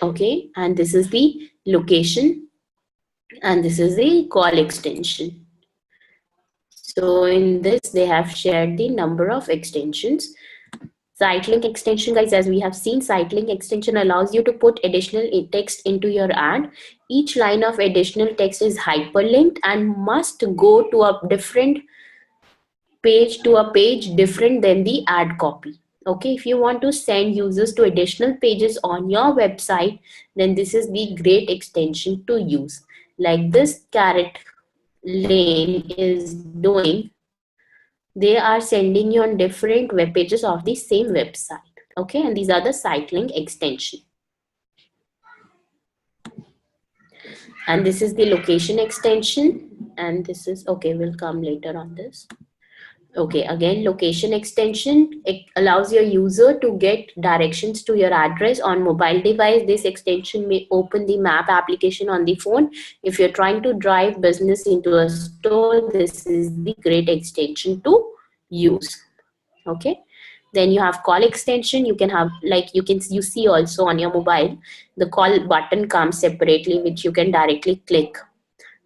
Okay, and this is the location, and this is the call extension. So in this, they have shared the number of extensions. Sitelink extension, guys, as we have seen, sitelink extension allows you to put additional text into your ad. Each line of additional text is hyperlinked and must go to a different page, different than the ad copy. Okay, if you want to send users to additional pages on your website, then this is the great extension to use. Like this Carrot Lane is doing, they are sending you on different web pages of the same website. Okay, and these are the site link extension. And this is the location extension, and this is, okay, we'll come later on this. Okay, again, location extension, it allows your user to get directions to your address on mobile device. This extension may open the map application on the phone. If you're trying to drive business into a store, this is the great extension to use. Okay, then you have call extension. You can have, like, you see also on your mobile, the call button comes separately, which you can directly click.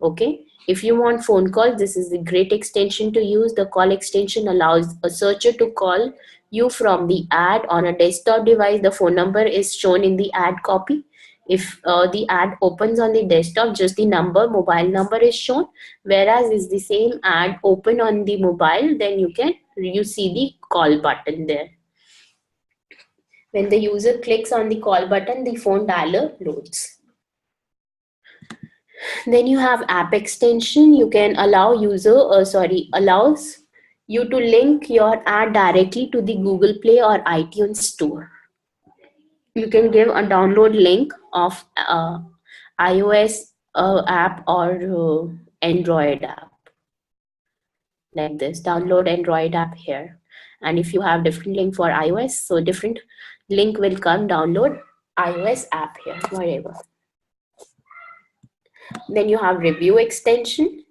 Okay, if you want phone calls, this is a great extension to use. The call extension allows a searcher to call you from the ad on a desktop device. The phone number is shown in the ad copy. If the ad opens on the desktop, just the mobile number is shown. Whereas is the same ad open on the mobile, then you see the call button there. When the user clicks on the call button, the phone dialer loads. Then you have app extension. You can allows you to link your ad directly to the Google Play or iTunes store. You can give a download link of iOS app or Android app, like this. Download Android app here. And if you have different link for iOS, so different link will come. Download iOS app here, whatever. Then you have review extension.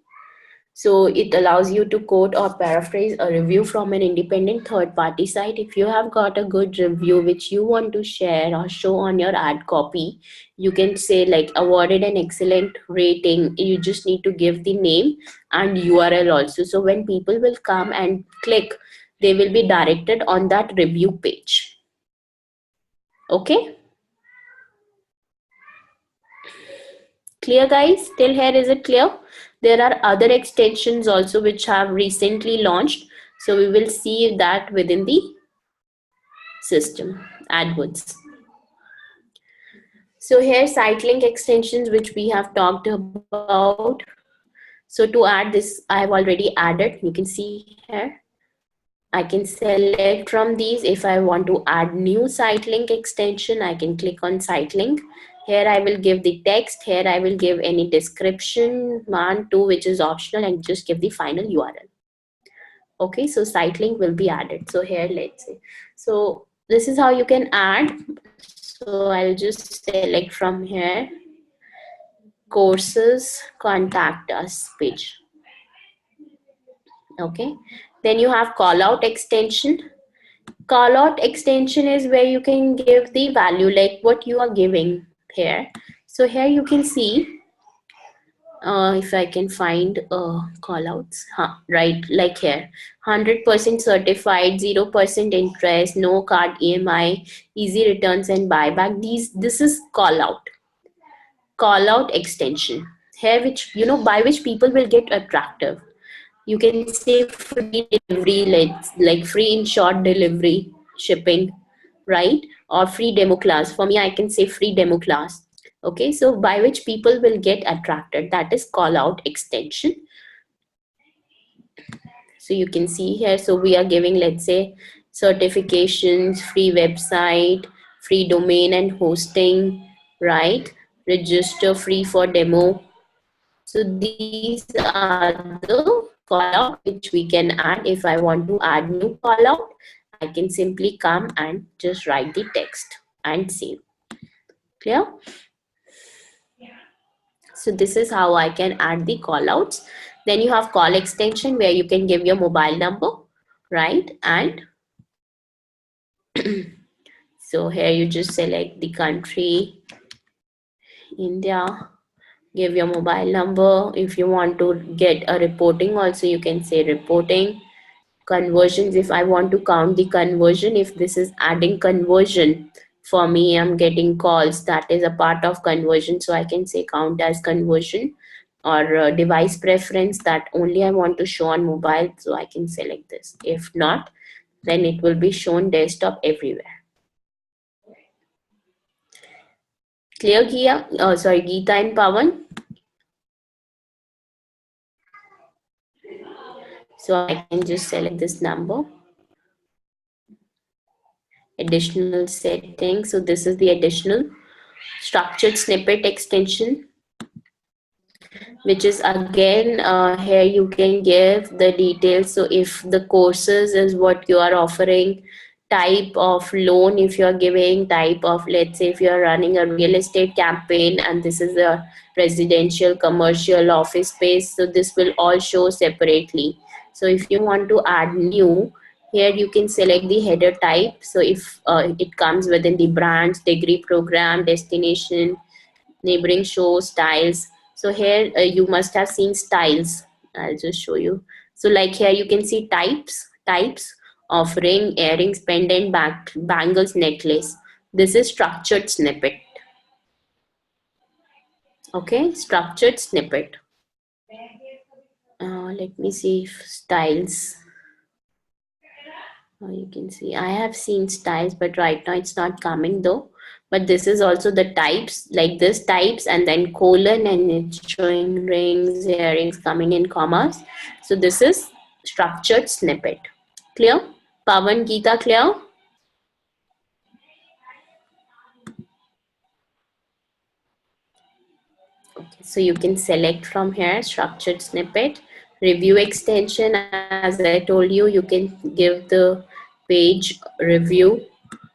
So it allows you to quote or paraphrase a review from an independent third-party site. If you have got a good review which you want to share or show on your ad copy, you can say like awarded an excellent rating. You just need to give the name and URL also. So when people will come and click, they will be directed on that review page. Okay? Clear, guys? Till here, is it clear? There are other extensions also which have recently launched. So we will see that within the system, AdWords. So here site link extensions which we have talked about. So to add this, I have already added. You can see here. I can select from these. If I want to add new site link extension, I can click on site link. Here I will give the text. Here I will give any description, 1, 2, which is optional, and just give the final URL. Okay, so site link will be added. So here, let's say. So this is how you can add. So I'll just select from here, courses, contact us page. Okay, then you have call out extension. Call out extension is where you can give the value, like what you are giving here. So here you can see, if I can find call outs, right, like here, 100% certified, 0% interest, no card EMI, easy returns and buyback. This is call out extension here, which by which people will get attractive. You can say free delivery, like free in short delivery shipping, right? Or free demo class. For me, I can say free demo class. Okay, so by which people will get attracted. That is call out extension. So you can see here, so we are giving, let's say, certifications, free website, free domain and hosting, right? Register free for demo. So these are the call out which we can add. If I want to add new call out, I can simply come and just write the text and save. Clear? So this is how I can add the call outs. Then you have call extension where you can give your mobile number, right? And so here you just select the country, India, give your mobile number. If you want to get a reporting also, you can say reporting. Conversions, if I want to count the conversion, if this is adding conversion, for me, I'm getting calls, that is a part of conversion, so I can say count as conversion. Or device preference, that only I want to show on mobile, so I can select this. If not, then it will be shown desktop everywhere. Clear, Geeta and Pawan? So I can just select this number. Additional settings. So this is the additional structured snippet extension, which is again here you can give the details. So if the courses is what you are offering, type of loan if you are giving, type of, let's say if you are running a real estate campaign and this is a residential, commercial, office space, so this will all show separately. So if you want to add new, here you can select the header type. So if it comes within the branch, degree program, destination, neighboring show, styles. So here you must have seen styles. I'll just show you. So like here you can see types of ring, earrings, pendant, bangles, necklace. This is structured snippet. Okay, structured snippet. Let me see if styles. You can see I have seen styles, but right now it's not coming though. But this is also the types, like this types and then colon, and it's showing rings, earrings coming in commas. So this is structured snippet. Clear? Pawan, Geeta, clear? Okay, So you can select from here structured snippet, review extension. As I told you, you can give the page review.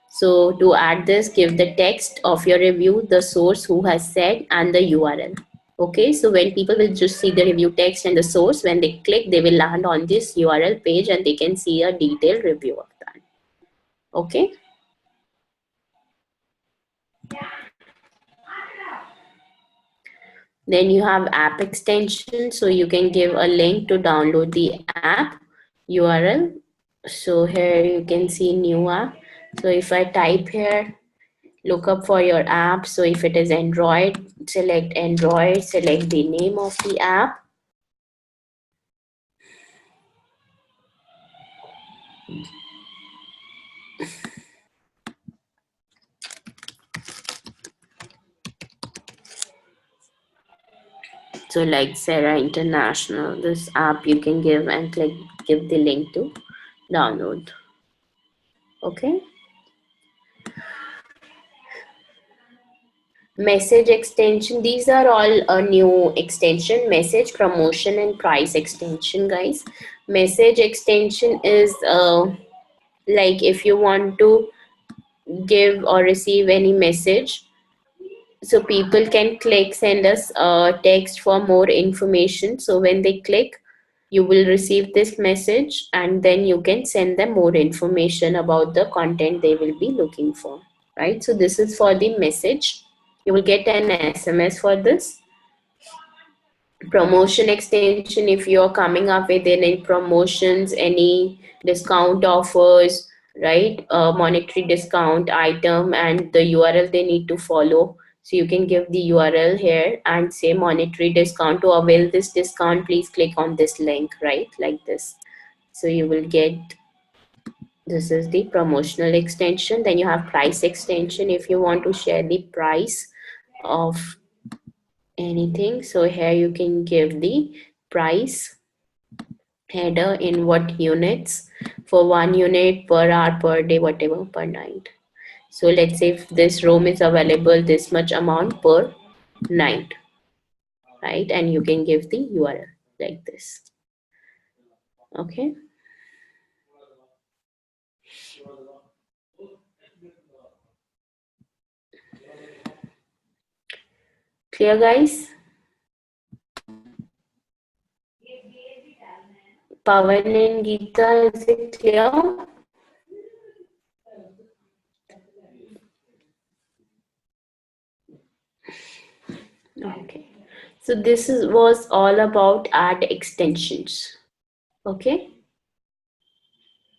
So to add this, give the text of your review, the source who has said, and the URL. Okay, so when people will just see the review text and the source, when they click, they will land on this URL page and they can see a detailed review of that. Okay. Then you have app extension. So you can give a link to download the app URL. So here you can see new app. So if I type here, look up for your app. So if it is Android, select Android, select the name of the app. So like Sarah International, this app you can give and click, give the link to download. Okay. Message extension, these are all a new extension. Message, promotion, and price extension, guys. Message extension is like if you want to give or receive any message, so people can click, send us a text for more information. So when they click, you will receive this message and then you can send them more information about the content they will be looking for, right? So this is for the message. You will get an SMS for this. Promotion extension, if you're coming up with any promotions, any discount offers, right? Monetary discount item and the URL they need to follow. So you can give the URL here and say monetary discount. To avail this discount, please click on this link, right? Like this. So you will get, this is the promotional extension. Then you have price extension. If you want to share the price of anything, so here you can give the price header in what units, for 1 unit, per hour, per day, whatever, per night. So let's say if this room is available this much amount per night, right? And you can give the URL like this. Okay. Clear, guys? Pawan and Geeta, is it clear? Okay. So this was all about ad extensions. Okay.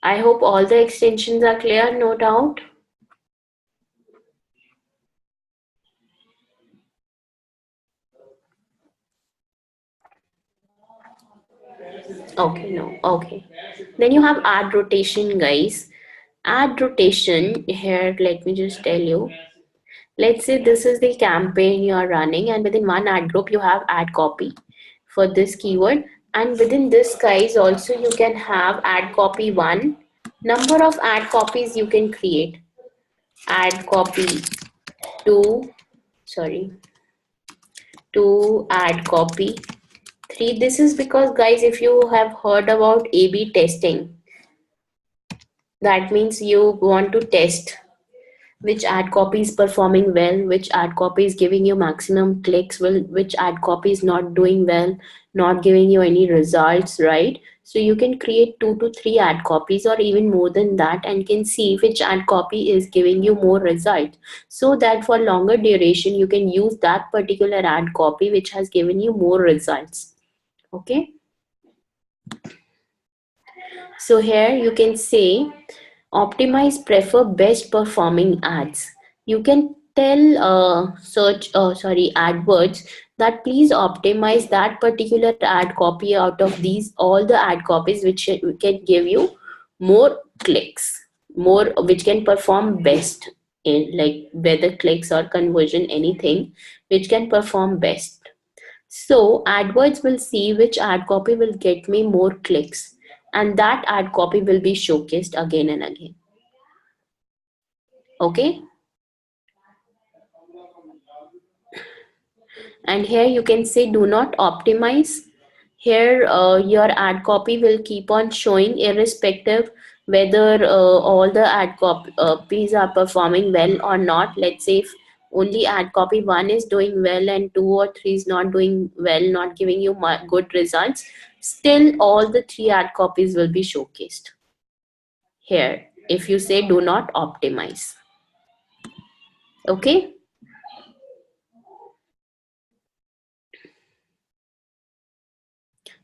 I hope all the extensions are clear, no doubt. Okay, no, okay. Then you have ad rotation, guys. Ad rotation here, let me just tell you. Let's say this is the campaign you are running, and within one ad group, you have ad copy for this keyword. And within this, guys, also you can have ad copy 1. Number of ad copies you can create. Ad copy 2, sorry, 2, ad copy 3. This is because, guys, if you have heard about A/B testing, that means you want to test which ad copy is performing well, which ad copy is giving you maximum clicks, which ad copy is not doing well, not giving you any results, right? So you can create 2 to 3 ad copies or even more than that and can see which ad copy is giving you more results, so that for longer duration you can use that particular ad copy which has given you more results. Okay. So here you can say optimize, prefer best performing ads. You can tell AdWords that please optimize that particular ad copy out of these all the ad copies which can give you more clicks, more, which can perform best in, like, whether clicks or conversion, anything which can perform best. So AdWords will see which ad copy will get me more clicks, and that ad copy will be showcased again and again. Okay. And here you can say do not optimize. Here your ad copy will keep on showing irrespective whether all the copies are performing well or not. Let's say if only ad copy 1 is doing well and 2 or 3 is not doing well, not giving you good results, still all the 3 ad copies will be showcased here if you say do not optimize. Okay.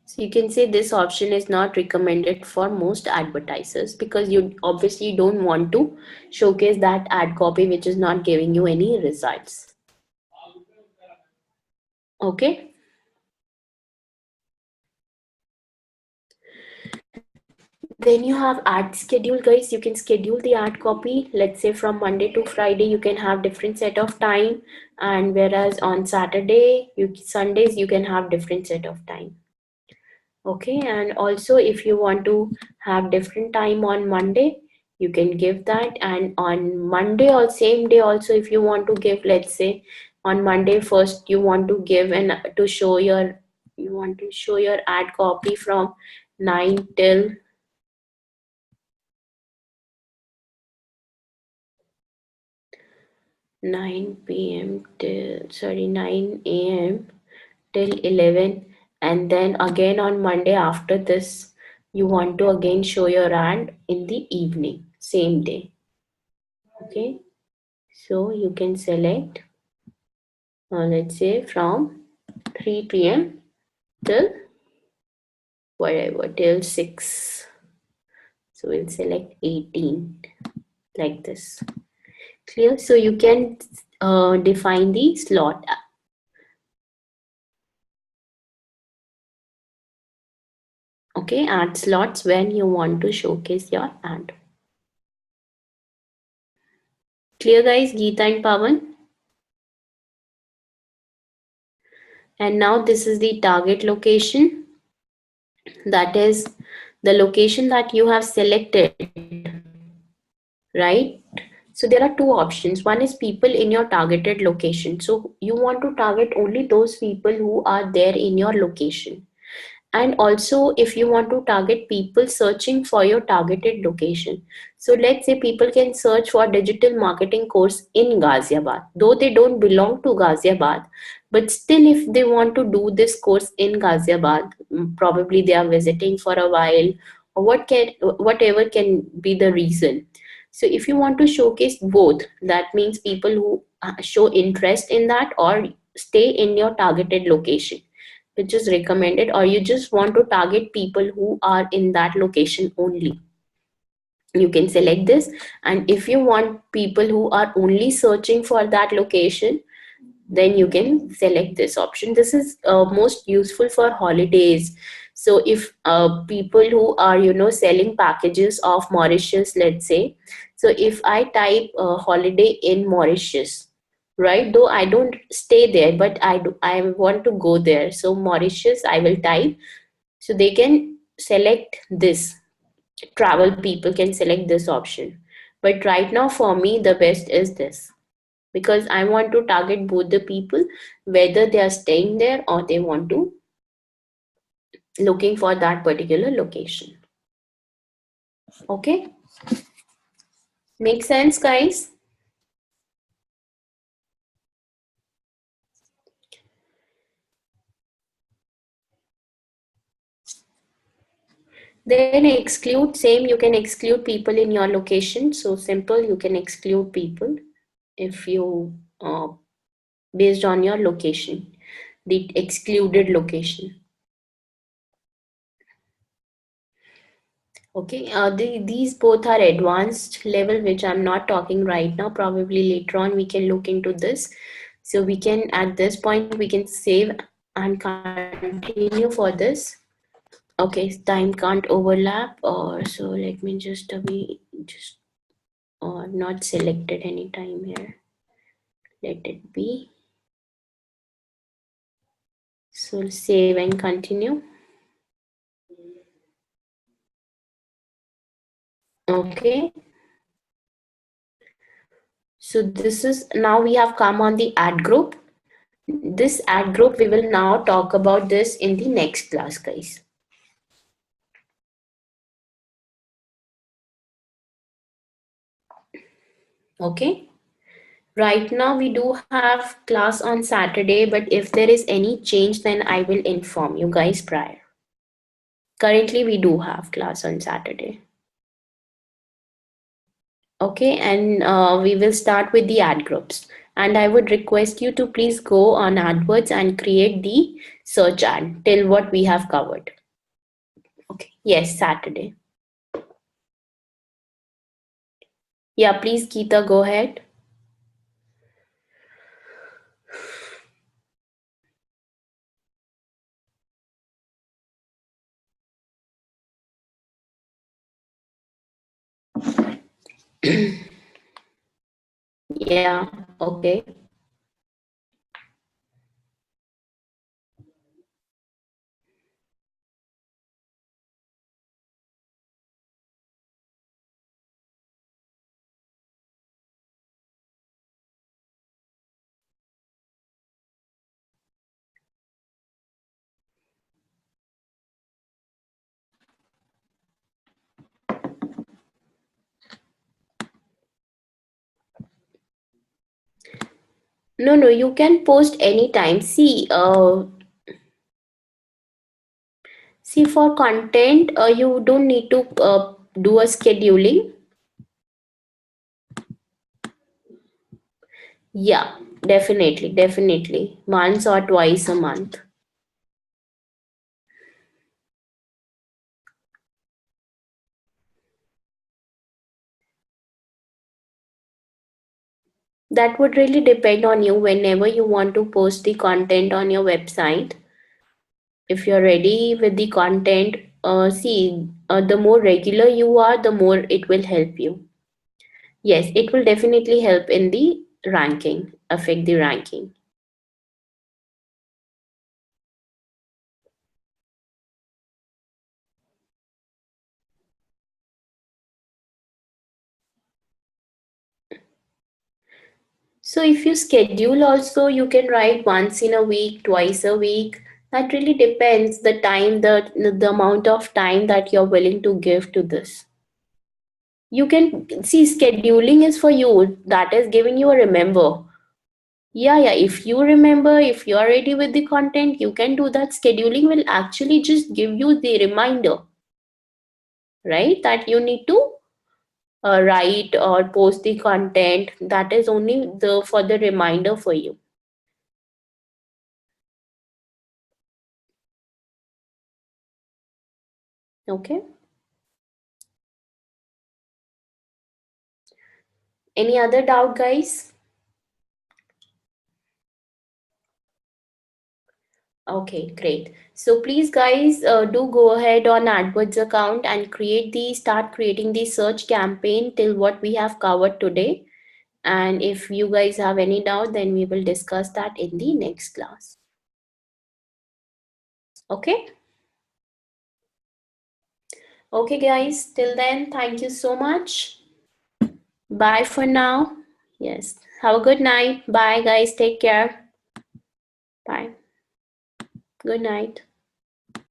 So you can say this option is not recommended for most advertisers because you obviously don't want to showcase that ad copy which is not giving you any results. Okay. Then you have ad schedule, guys. You can schedule the ad copy. Let's say from Monday to Friday, you can have different set of time, and whereas on Sundays, you can have different set of time. Okay, and also if you want to have different time on Monday, you can give that, and on Monday or same day also if you want to give, let's say on Monday first you want to give and to show your ad copy from 9 till 9 p.m. till 9 a.m. till 11, and then again on Monday after this you want to again show your ad in the evening, same day. Okay, so you can select let's say from 3 p.m. till whatever till 6, so we'll select 18 like this. Clear? So you can define the slot. Okay, add slots when you want to showcase your ad. Clear, guys? Geeta and Pawan. And now this is the target location. That is the location that you have selected, right? So there are two options. One is people in your targeted location. So you want to target only those people who are there in your location. And also if you want to target people searching for your targeted location. So let's say people can search for digital marketing course in Ghaziabad, though they don't belong to Ghaziabad, but still if they want to do this course in Ghaziabad, probably they are visiting for a while or whatever can be the reason. So if you want to showcase both, that means people who show interest in that or stay in your targeted location, which is recommended, or you just want to target people who are in that location only, you can select this. And if you want people who are only searching for that location, then you can select this option. This is most useful for holidays. So if people who are selling packages of Mauritius, let's say, so if I type holiday in Mauritius, right, though I don't stay there but I want to go there, so Mauritius I will type, so they can select this. Travel people can select this option, but right now for me the best is this, because I want to target both the people, whether they are staying there or they want to looking for that particular location. Okay, make sense, guys? Then exclude, same, you can exclude people in your location. So simple, you can exclude people if you based on your location, the excluded location. Okay, these both are advanced level, which I'm not talking right now. Probably later on we can look into this. So we can, at this point, we can save and continue for this. Okay, time can't overlap, or so let me just be just not selected any time here. Let it be. So save and continue. Okay. So this is, now we have come on the ad group. this ad group, we will now talk about this in the next class, guys. Okay. Right now we do have class on Saturday, but if there is any change, then I will inform you guys prior. Currently, we do have class on Saturday. Okay, and we will start with the ad groups. And I would request you to please go on AdWords and create the search ad till what we have covered. Okay, yes, Saturday. Yeah, please, Geeta, go ahead. Yeah, okay. No, no, you can post anytime. See, for content, you don't need to do a scheduling. Yeah, definitely, definitely. Once or twice a month. That would really depend on you whenever you want to post the content on your website. If you're ready with the content, the more regular you are, the more it will help you. Yes, it will definitely help in the ranking, affect the ranking. So if you schedule also, you can write once in a week, twice a week. That really depends the time, the amount of time that you're willing to give to this. You can see scheduling is for you. That is giving you a remember. Yeah. If you remember, if you are ready with the content, you can do that. Scheduling will actually just give you the reminder, right? That you need to write or post the content. That is only the for the reminder for you. Okay. Any other doubt, guys? Okay, great. So please, guys, do go ahead on AdWords account and start creating the search campaign till what we have covered today. And if you guys have any doubt, then we will discuss that in the next class. Okay? Okay, guys. Till then, thank you so much. Bye for now. Yes. Have a good night. Bye, guys. Take care. Bye. Good night.